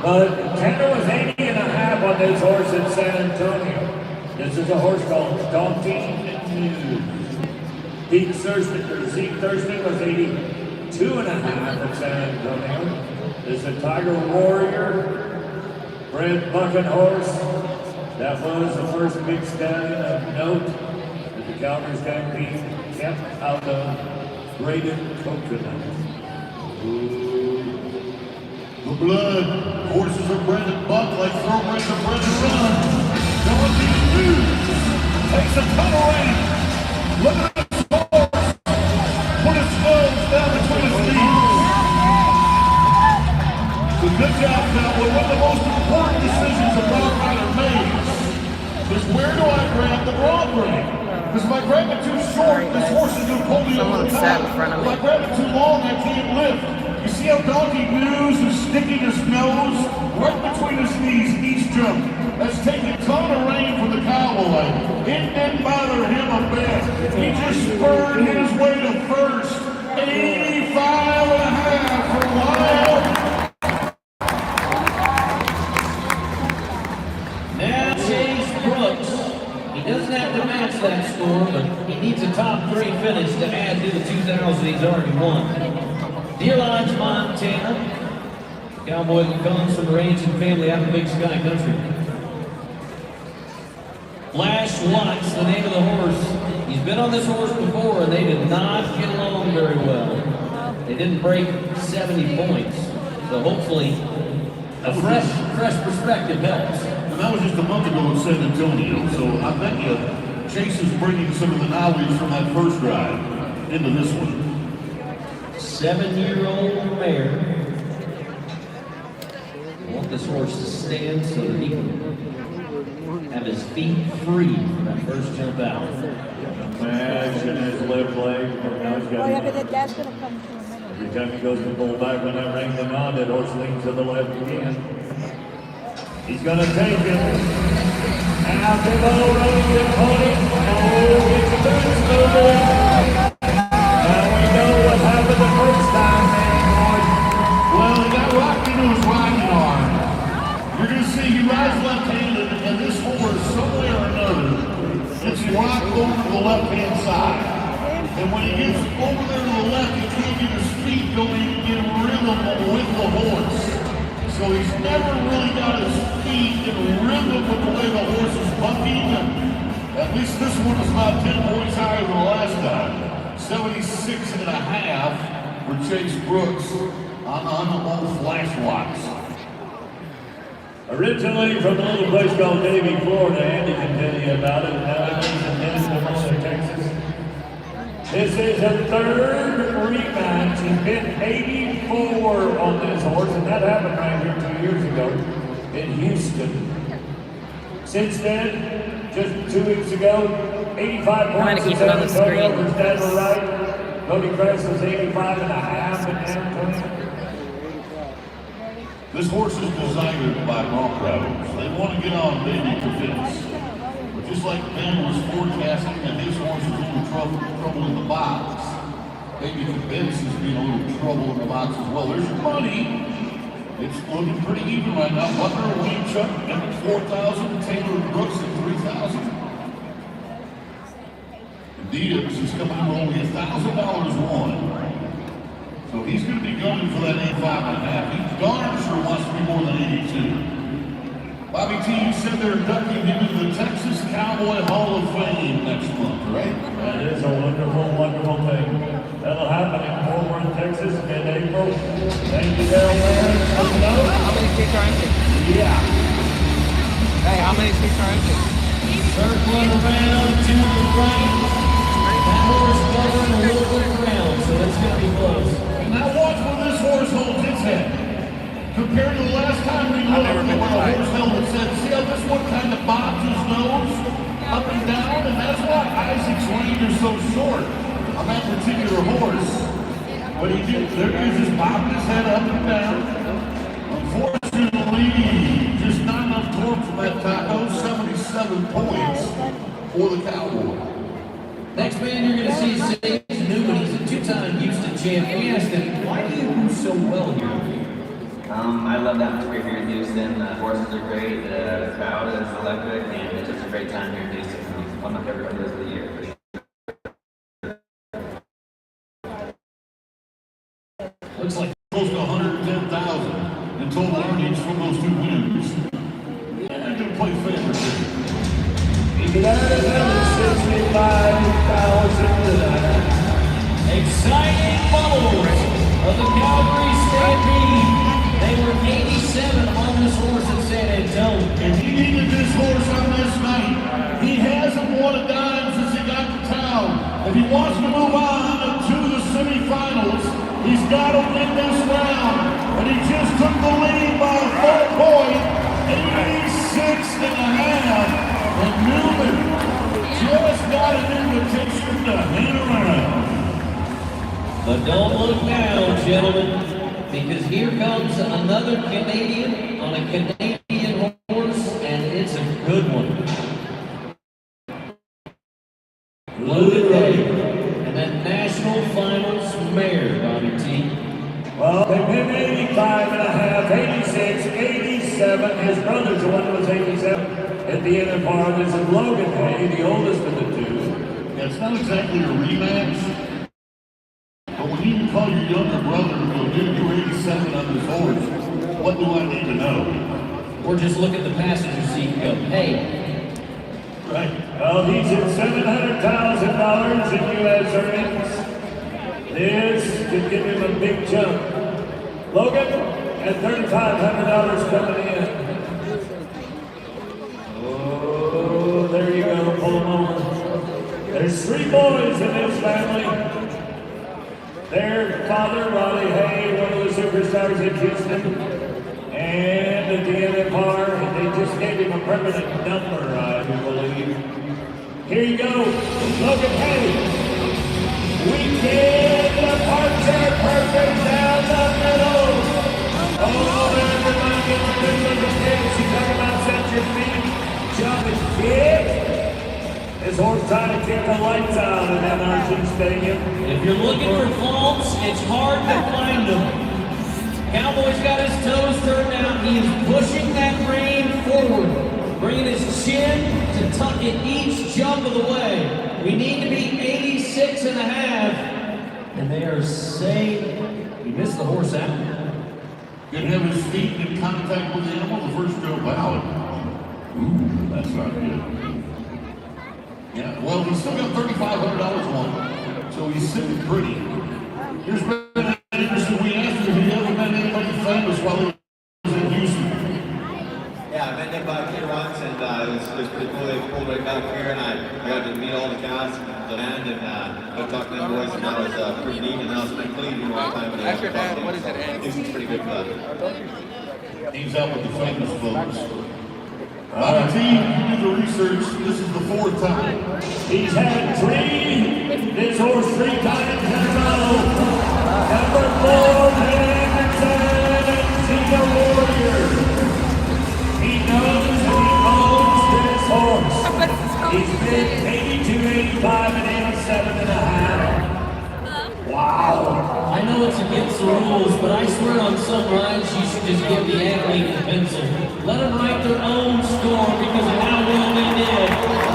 But Tanner was 80.5 on this horse in San Antonio. This is a horse called Donkey News. Zeke Thurston was 82.5 at San Antonio. This is a Tiger Warrior bred bucket horse. That was the first big stallion of note that the Calgary Stampede kept out of graded coconut. The blood. Horses are bred to buck like thoroughbreds are bred to run. Donkey News takes a ton of rain. Look at this horse. Put his nose down between his knees. So good job, Cowboy. One of the most important decisions a dog rider makes is where do I grab the broad ring? Because if I grab it too short, this horse is going to pull me over the top. If I grab it too long, I can't lift. You see how Donkey News is sticking his nose right between his knees each jump. That's taking a ton of rain from the cowboy. It didn't bother him a bit. He just spurred his way to first. 85.5 for Wild. Now Chase Brooks. He doesn't have to match that score, but he needs a top 3 finish to add to the 2,000 he's already won. Deer Lodge, Montana. Cowboy that comes from the ranching family out of Big Sky Country. Flash Watts, the name of the horse. He's been on this horse before, and they did not get along very well. They didn't break 70 points. So hopefully, a fresh perspective helps. And that was just a month ago in San Antonio, so I bet you Chase is bringing some of the knowledge from that first ride into this one. 7-year-old mare. I want this horse to stand so that he can have his feet free for that first jump out. Imagine his left leg. Now he's got That's going to come through a minute. every time he goes to pull back when that ring comes on, that horse leans to the left again. He's going to take him. Now Bimbo running the pony. Oh, it's a boost moving. Now we know what happened the first time, man. Well, he got rocked into his riding arm. You're going to see he rides left-handed, and this horse, some way or another, gets rocked over to the left-hand side. And when he gets over there to the left, he can't get his feet going to get rhythm with the horse. So he's never really got his feet in rhythm with the way the horse is bucking. At least this one is about 10 points higher than the last time. 76 and a half for Chase Brooks on the old flash locks. Originally from a little place called Davie, Florida, Andy can tell you about it. Now he's in Denison, Texas. This is a third rematch. He's been 84 on this horse, and that happened right here 2 years ago in Houston. Since then, just 2 weeks ago, 85 points. I'm going to keep it on the screen. Right. Cody Kress was 85 and a half in Antonio. This horse is designed by bronc riders. They want to get on baby convince. But just like Ben was forecasting that his horse is in trouble in the box, baby convince is being a little trouble in the box as well. There's your money. It's looking pretty even right now. Butler, Wayne Chuck at 4,000, Taylor Brooks at 3,000. Diaz is coming in only $1,000 one. So he's going to be gunning for that 85 and a half. He darn sure wants to be more than 82. Bobby T, you said they're inducting him into the Texas Cowboy Hall of Fame next month, right? That is a wonderful, wonderful thing. That'll happen in Fort Worth, Texas, mid-April. Thank you, Daryl. How many seats are empty? Yeah. Hey, how many seats are empty? Circling around to the right. That horse covering a little bit of ground, so it's going to be close. Now watch where this horse holds its head. Compared to the last time we looked at where the horse held its head, see how this one kind of bobs his nose up and down? And that's why Isaac's reins are so short on that particular horse. What he did, there he is, just bobbing his head up and down. Unfortunately, just not enough torque from that taco, 77 points for the Cowboy. Next man you're going to see is Sage Newman. He's a two-time Houston champ. We asked him, why do you do so well here? I love the atmosphere here in Houston. The horses are great, the crowd is electric, and it's just a great time here in Houston. It's one of my favorite places of the year. Looks like close to 110,000 in total earnings from those two wins. And they're going to play favorites here. He could add another 65,000 to that. Exciting bubbles of the Calgary Stampede. They were 87 on this horse in San Antonio. If he needed this horse on this night, he hasn't won a dime since he got to town. If he wants to move on to the semifinals, he's got to win this round. And he just took the lead by a full point, 86 and a half. And Newman just got an invitation to hang around. But don't look now, gentlemen, because here comes another Canadian on a Canadian horse, and it's a good one. Rodeo, and that national finals mare, Bobby T. Well, they've been 85 and a half, 86, 87. His brother's the one who was 87 at the end of par. This is Logan Hay, the oldest of the two. Yeah, it's not exactly a rematch. But when you can call your younger brother and go, dude, you were 87 on this horse, what do I need to know? Or just look at the passenger seat and go, hey. Right. Well, he's at $700,000 in U.S. earnings. This could give him a big jump. Logan, at $3,500 coming in. Oh, there you go. Pull him over. There's three boys in this family. Their father, Roddy Hay, one of the superstars in Houston, and the DNFR, and they just gave him a permanent number, I believe. Here you go, Logan Hay. Weekend departure, perfect down the middle. Oh, everybody gets a good look at this. You talk about set your feet, jump and kick. This horse trying to kick the lights out in NRG Stadium. If you're looking for faults, it's hard to find them. Cowboy's got his toes turned out. He is pushing that rein forward, bringing his chin to tuck it each jump of the way. We need to be 86 and a half. And they are saying he missed the horse out. Didn't have his feet in contact with the animal the first jump out. Ooh, that's not good. Yeah, well, he's still got $3,500 on, so he's sitting pretty. Here's Ben Anderson. We asked him if he ever met anybody famous while he was in Houston. Yeah, I met them back here once, and it was pretty cool. They pulled right back here, and I got to meet all the cast, the band, and I talked to them boys, and that was pretty neat. And I was in Cleveland one time. That's your dad. What is it? Houston's pretty good club. He's out with the famous folks. Bobby T, you did the research. This is the fourth time. He's had this horse 3 times in a row. Number 4, Anderson, Tina Warrior. He knows and he owns this horse. He's been 82, 85, and 87 and a half. Wow. I know it's against the rules, but I swear on some rides you should just give the athlete a pencil. Let them write their own score because of how well they did.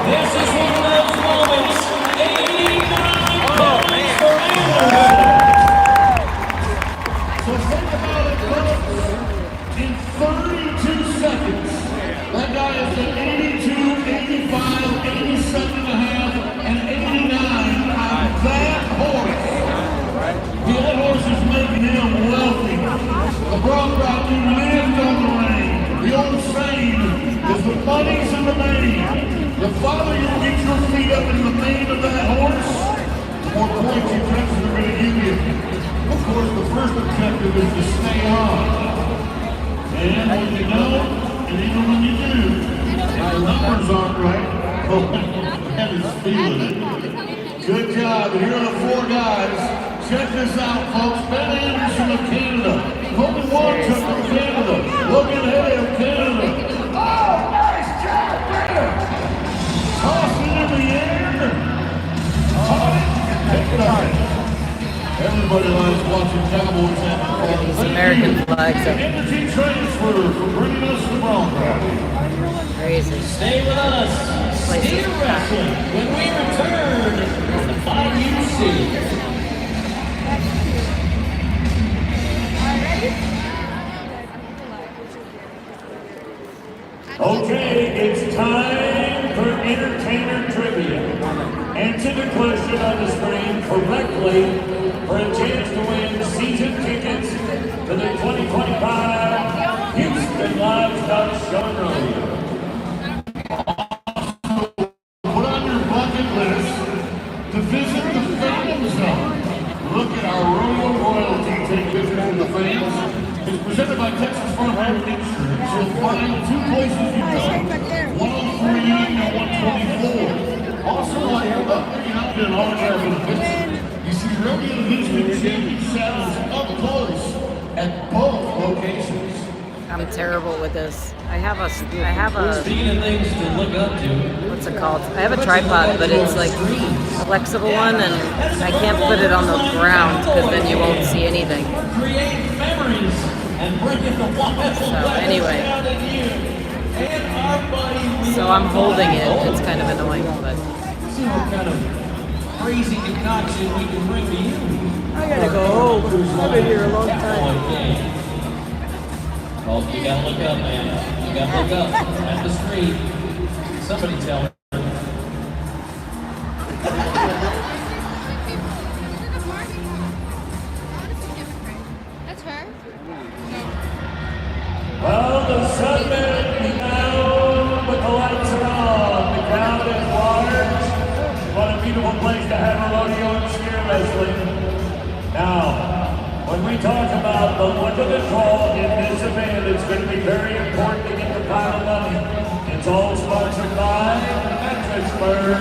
This is one of those moments. 89 points for Anderson. So think about it, folks. In 32 seconds, that guy has been 82, 85, 87 and a half, and 89 on that horse. The other horse is making him wealthy. The broad route you lived on the rein. The old saying is the money's in the mane. The farther you get your feet up in the mane of that horse, the more points you Texans are going to give you. Of course, the first objective is to stay on. And when you know, and even when you do, if the numbers aren't right, oh, that is feeling it. Good job. And here are the 4 guys. Check this out, folks. Ben Anderson of Canada. Colton Watson from Canada. Logan Hay of Canada. Oh, nice job there! Toss it in the air. Caught it. Pick it up. Everybody likes watching Cowboys have These American flags up. Energy transfer for bringing us the Broncos. Crazy. Stay with us. Steer Wrestling when we return to 5UC. Okay, it's time for entertainer trivia. Answer the question on the screen correctly for a chance to win season tickets to the 2025 Houston Livestock Show and Rodeo. Put on your bucket list to visit the Phantom Zone. Look at our rodeo royalty take pictures of the fans. It's presented by Texas Farmers Insurance. You'll find 2 places you go. 103 and 124. Also, while you're up there, you're not doing autograph for the picture. You see rodeo Houston champion saddles up close at both locations. I'm terrible with this. I have a Speaking of things to look up to, what's it called? I have a tripod, but it's like a flexible one, and I can't put it on the ground because then you won't see anything. create memories and bring it to wild So anyway, so I'm holding it. It's kind of annoying, but see what kind of crazy concoction we can bring to you. I gotta go home. I've been here a long time. Oh, you gotta look up, man. You gotta look up at the screen. Somebody tell me. That's her. Well, the sunman is down, but the lights are on. The crowd is large. What a beautiful place to have a rodeo and steer wrestling. Now, when we talk about the look of the draw in this event, it's going to be very important to get the pile of money. It's all sponsored by Mattressburg.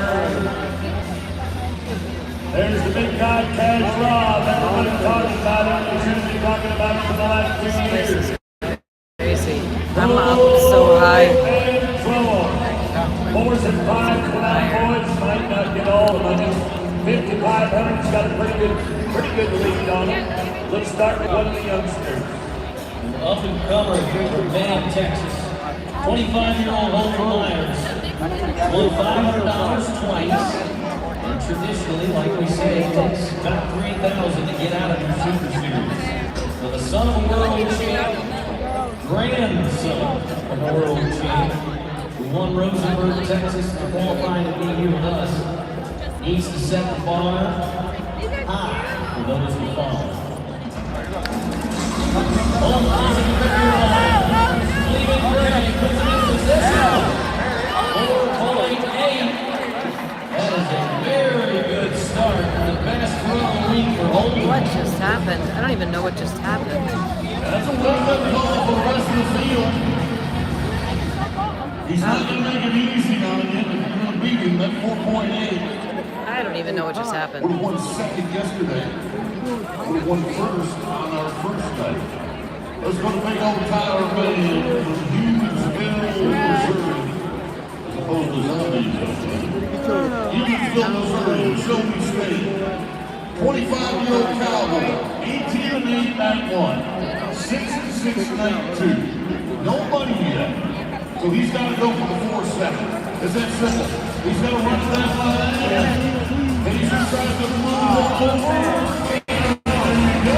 There's the big guy, Cash Rob. Everybody talking about him. They should be talking about him for the last 2 years. Crazy. I'm up so high. Fours and fives tonight, boys. Might not get all the money. 5,500's got a pretty good lead on it. Let's start with one of the youngsters. An up-and-comer here from Van, Texas. 25-year-old Holden Myers. Won $500 twice. And traditionally, like we say, it takes about $3,000 to get out of your Super Series. So the son of a world champ, grandson of a world champ, who won Rosenberg, Texas, to qualify to be here with us, needs to set the bar high for those who follow. Leaving Gray, puts him in position. 4.8. That is a very good start. The best run of the week for Holden. What just happened? I don't even know what just happened. That's a wake-up call for the rest of the field. He's not going to make it easy on him if you're going to beat him. That's 4.8. I don't even know what just happened. We won second yesterday. We won first on our first night. Let's go to big old Tyler May from Hughesville, Missouri. As opposed to Hughesville, Missouri, Shelby State. 25-year-old cowboy, 18-8 night one, 6-6 night two. No money yet. So he's got to go for the 4-7. It's that simple. He's got to run to that line. And he just tries to move over. There you go.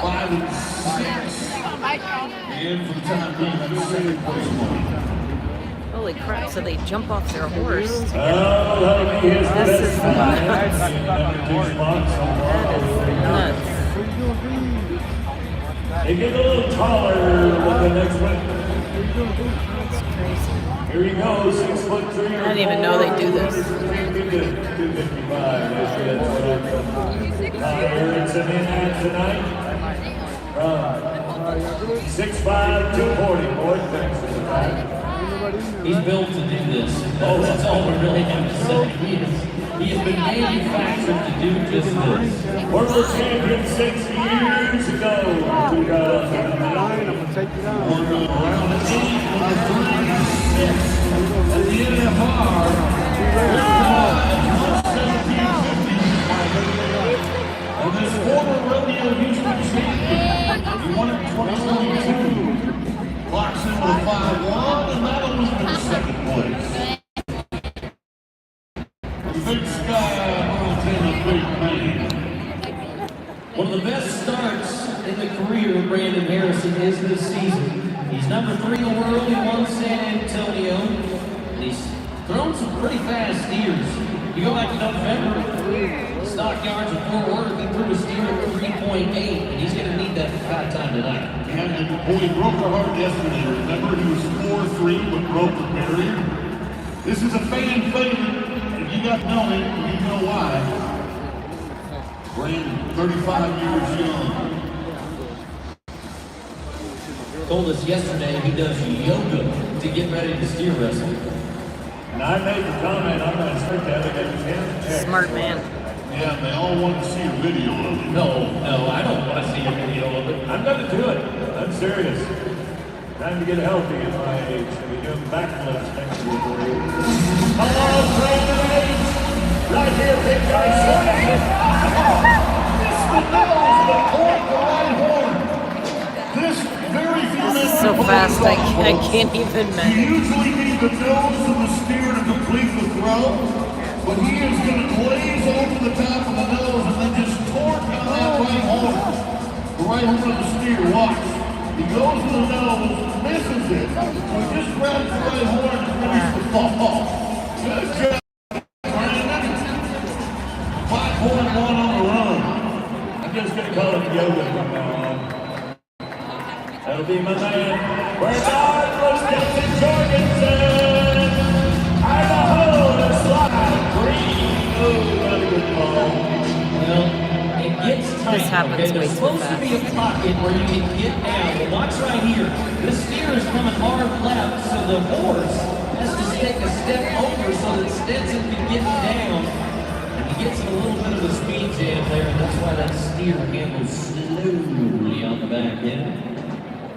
5-6. And for the time being, that's second place money. Holy crap, so they jump off their horse. Oh, that'll be his This best is time. nuts. That is nuts. They get a little taller with the next one. That's crazy. Here he goes, 6'3". I didn't even know they do this. 255. Erickson in at tonight. 6'5", 240. Boy, thanks for the time. He's built to do this. That's all we really have to say. He has been manufactured to do just this. World champion 6 years ago. We got up in the round 8, number 36 at the NFR. And this former Rodeo Houston champion, he won it in 2022. Locks in with a 5-1, and that'll move him to second place. The big sky Montana big man. One of the best starts in the career of Brandon Harrison is this season. He's number 3 in the world. He won San Antonio. And he's thrown some pretty fast steers. You go back to November, Stockyards in Fort Worth, he threw a steer at 3.8, and he's going to need that fat time tonight. And boy, he broke our heart yesterday. Remember, he was 4-3 but broke the barrier. This is a fan favorite. If you got to know him, you know why. Brandon, 35 years young. Told us yesterday he does yoga to get ready to steer wrestle. And I made the comment, I'm going to expect to have it at 10. Smart man. Yeah, they all want to see a video of it. No, I don't want to see a video of it. I'm going to do it. I'm serious. Time to get healthy at my age. I'll be doing backflips next year for you. Come on, Brandon H. Right here, big guy. This the nose, the point, the right horn. This very few This is so fast, I can't even You imagine. usually need the nose of the steer to complete the throw, but he is going to glaze over the top of the nose and then just torque on that right horn. The right horn of the steer, watch. He goes to the nose, misses it, so he just grabs the right horn and finishes the ball. Good job, Brandon. 5.1 on the run. I'm just going to call it yoga from now on. That'll be my man. We're on for Stetson Jorgensen. Idaho to slide. Green. Oh, got a good ball. Well, it This happens way There's too supposed to be a pocket where you can get down. But watch right here. This steer is coming hard left, so the horse has to take a step over so that Stetson can get down. And he gets in a little bit of a speed jam there, and that's why that steer handles slowly on the back end.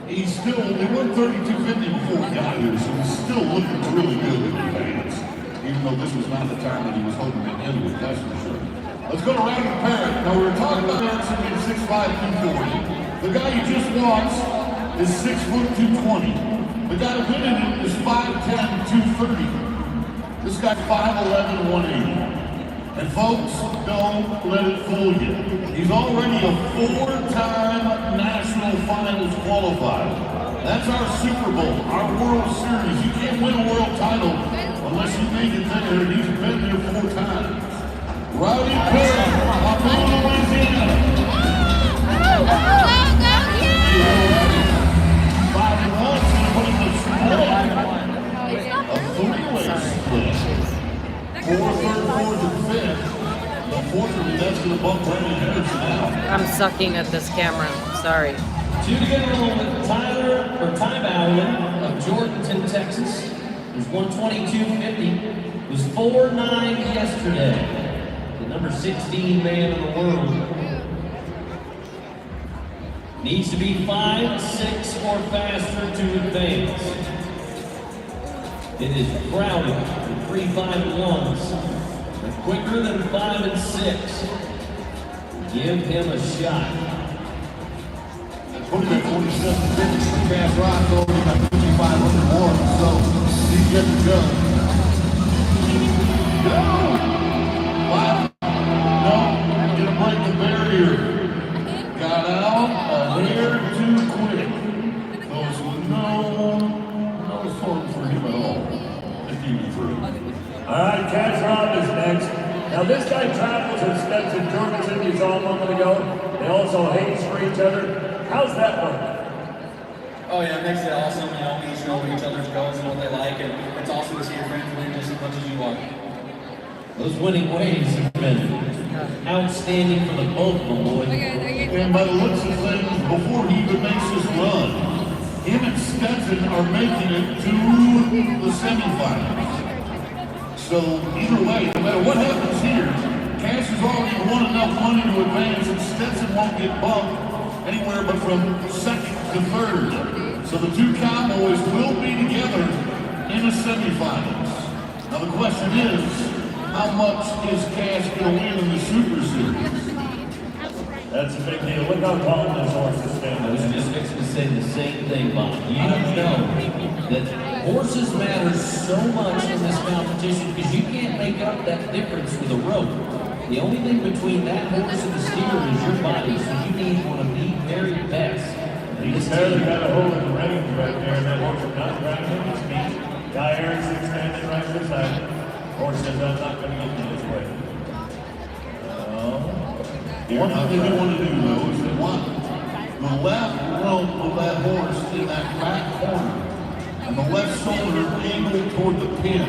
He's still, they won 32.50 before he got here, so he's still looking really good in advance. Even though this was not the time that he was hoping to end with, that's for sure. Let's go to Rowdy Parrott. Now we were talking about Erickson being 6'5", 240. The guy you just watched is 6 foot 220. The guy winning it is 5'10", 230. This guy's 5'11", 180. And folks, don't let it fool you. He's already a 4-time National Finals qualifier. That's our Super Bowl, our World Series. You can't win a world title unless you make it there, and he's been there 4 times. Rowdy Parrott, Mobile, Louisiana. 5-1, put him to split. A 3-way split. 4th, 3rd, 4th, and 5th. Unfortunately, that's going to bump Brandon Henderson out. I'm sucking at this camera. Sorry. 2 to go with Ty Bowden of Jordanton, Texas. It was 122.50. It was 4.9 yesterday. The number 16 man in the world. Needs to be 5.6 or faster to advance. It is crowded with 3 5-1s. They're quicker than 5 and 6. Give him a shot. Put him at 47.50. Cash Rock's already got 5,500 more, so he's getting the gun. Go! 5. No, gonna break the barrier. Got out a hair too quick. Those no fun for him at all. All right, Cash Rob is next. Now this guy travels with Stetson Jorgensen, you saw a moment ago. They also hate for each other. How's that work? Oh yeah, it makes it awesome. You know, we each know each other's goals and what they like, and it's awesome to see your friends win just as much as you are. Those winning ways have been outstanding for the both of them, boys. And by the looks of things, before he even makes his run, him and Stetson are making it to the semifinals. So either way, no matter what happens here, Cash has already won enough money to advance, and Stetson won't get bumped anywhere but from 2nd to 3rd. So the 2 Cowboys will be together in the semifinals. Now the question is, how much is Cash going to win in the Super Series? That's a big deal. Look how tall this horse is standing. I was just fixing to say the same thing, Bob. You know that horses matter so much in this competition because you can't make up that difference with a rope. The only thing between that horse and the steer is your body, so you need one of the very best. He's barely got a hold of the reins right there, and that horse is not trying to his feet. Guy Erickson standing right beside him. Horse says, I'm not going to get you this way. One thing they want to do, though, is they want the left rope of that horse in that back corner and the left shoulder angled toward the pin.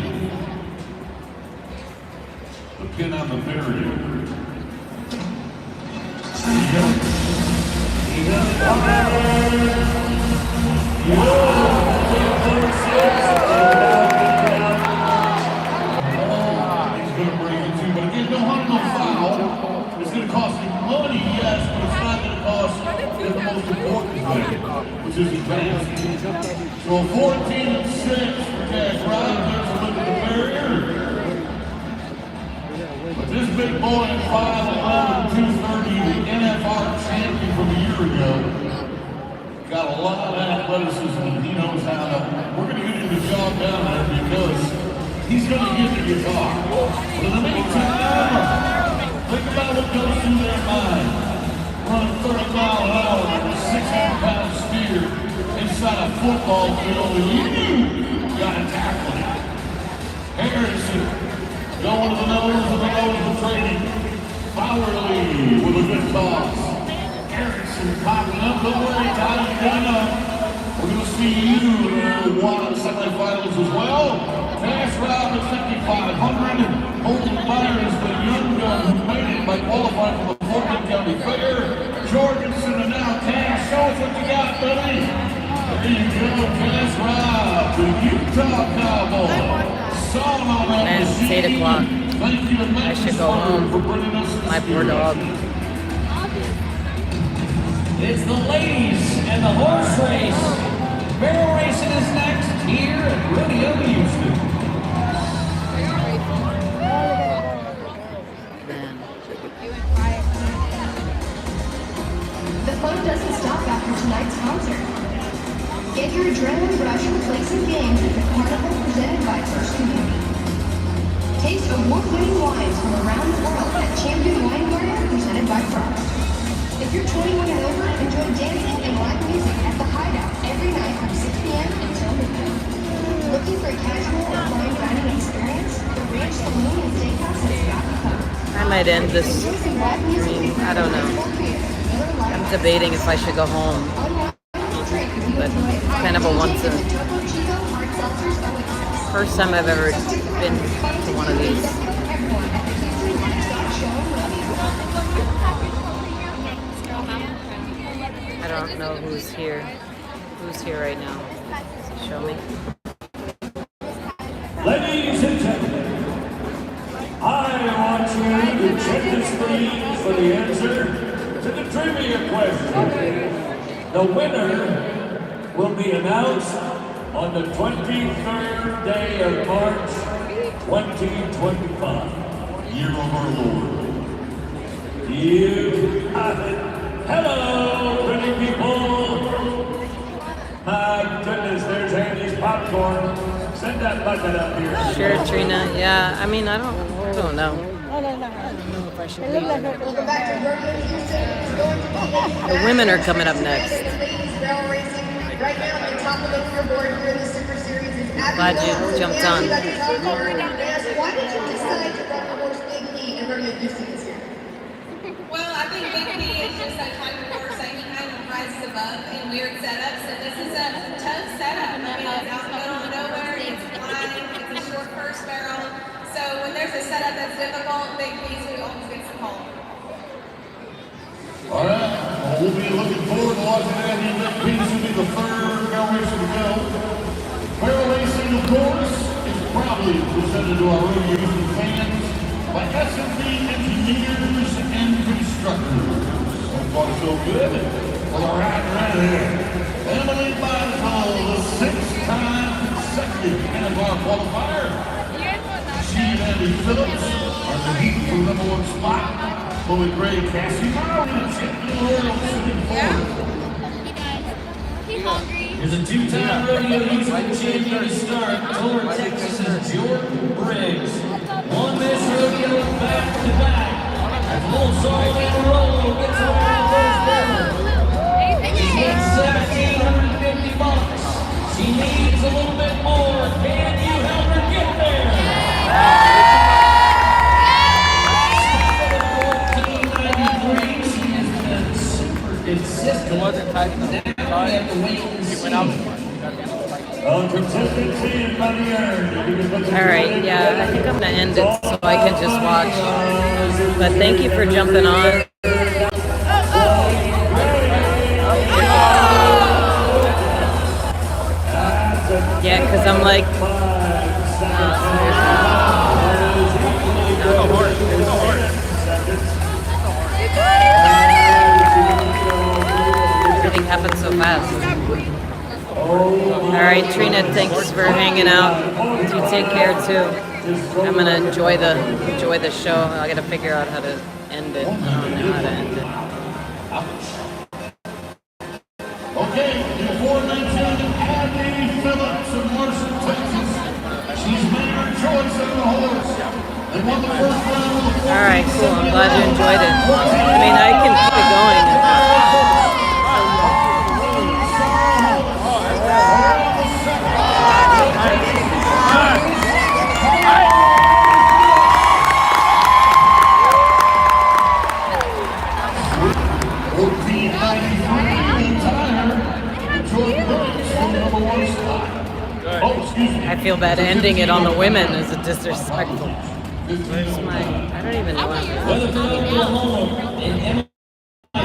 The pin on the barrier. He's going to bring it to, but again, no harm, no foul. It's going to cost him money, yes, but it's not going to cost him the most important thing, which is advancing. So 14-6 for Cash Rob. There's a look at the barrier. But this big boy at 5'11", 230, the NFR champion from a year ago, got a lot of athleticism, and he knows how to. We're going to get him to jog down there because he's going to get the guitar. But in the meantime, think about what goes through their mind. Running 30 miles an hour with a 600-pound steer inside a football field, and you got to tackle it. Harrison going to the nose of the trading. Bowerly with a good toss. Harrison popping up. Don't worry, Tyler, you're good enough. We're going to see you won semifinals as well. Cash Rob at 5,500. Holden Myers, the young gun who made it by qualifying for the Fulton County Fair. what you got, buddy? There you go, Cass Rob, the Utah Cowboy. Song on that Man, it's 8 o'clock. Thank you to I should go home. My poor dog. It's the ladies and the horse race. Barrel racing is next here at Rodeo Houston. The fun doesn't stop after tonight's concert. Get your adrenaline rush from placing games at the carnival presented by First Community. Taste award-winning wines from around the world at Champion Wine Garden presented by Frost. If you're 21 and over, enjoy dancing and live music at the Hideout every night from 6 p.m. until midnight. Looking for a casual or fine dining experience? The Ranch Saloon and Steakhouse has got you covered. I might end this stream. I don't know. I'm debating if I should go home. But kind of a first time I've ever been to one of these. I don't know who's here. Who's here right now? Show me. Ladies and gentlemen, I want you to check the screen for the answer to the trivia question. The winner will be announced on the 23rd day of March, 2025. Year of our Lord. You have it. Hello, pretty people. My goodness, there's Andy's popcorn. Send that bucket up here. Sure, Trina. Yeah, I mean, I don't know. I don't know if I should leave. Welcome back to Rodeo Houston. It's going to be The women are coming up next. ladies barrel racing. Right now, at the top of the leaderboard here in the Super Series is Abby. Glad you jumped on. Why did you decide to run the horse Big P in Rodeo Houston this year? Well, I think Big P is just that type of horse that he kind of rises above in weird setups, and this is a tough setup. I mean, it's out in the middle of nowhere, it's wide, it's a short first barrel. So when there's a setup that's difficult, Big P's who always gets the call. All right, well, we'll be looking forward to watching Andy Big P. This will be the third barrel racing to go. Barrel racing, of course, is proudly presented to our Rodeo Houston fans by S&B Engineers and Constructors. So far, so good. Well, all right here. Emily Boswell, the six-time consecutive NFR qualifier. She and Andy Phillips are competing for the #1 spot. Chloe Gray, Cassie Murray, and Champion World sitting forward. Here's a two-time Rodeo Houston champion to start. Toward Texas's Jordan Briggs. Won this rodeo back-to-back. As Bull Sorrel and Roll gets around first barrel. She's won $1,750. She needs a little bit more. Can you help her get there? It wasn't tight enough. It went out. All right, yeah, I think I'm gonna end it so I can just watch. But thank you for jumping on. Yeah, because I'm like, everything happens so fast. All right, Trina, thanks for hanging out. You take care too. I'm gonna enjoy the show. I gotta figure out how to end it. I don't know how to end it. Okay, the aforementioned Abby Phillips of Marshall, Texas. She's made her choice on the horse and won the first round of the All right, cool. I'm glad you enjoyed it. I mean, I can keep it going. I feel bad ending it on the women is disrespectful. Where's my? I don't even know. Weatherford, Oklahoma, and Emma. Oh,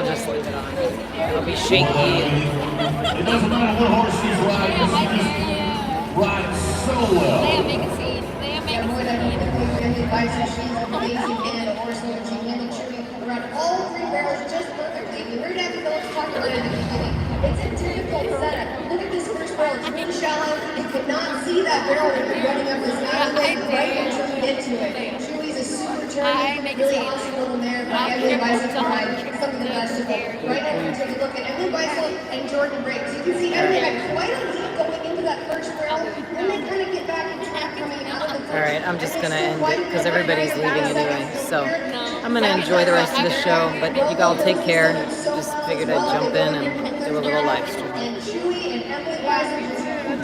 I'll just leave it on. I'll be shaky. It doesn't matter what horse she's riding, she just rides so well. They have make a scene. They have make Yeah, a more than family advisor, she's amazing and a horse woman. She handled Chewy around all three barrels just perfectly. We were going to have to go talk about it at the beginning. It's a difficult setup. Look at this first barrel. It's really shallow. You could not see that barrel when you're running up this alleyway right until you get to it. Chewy's a super turn, really awesome little mare. But Emily Weisel can ride some of the best of them. Right now, you take a look at Emily Weisel and Jordan Briggs. You can see Emily had quite a lead going into that first barrel. Then they kind of get back in track coming out of the first. All right, I'm just gonna end it because everybody's leaving anyway. So I'm gonna enjoy the rest of the show. But you all take care. Just figured I'd jump in and do a little live stream. And Chewy and Emily Weisel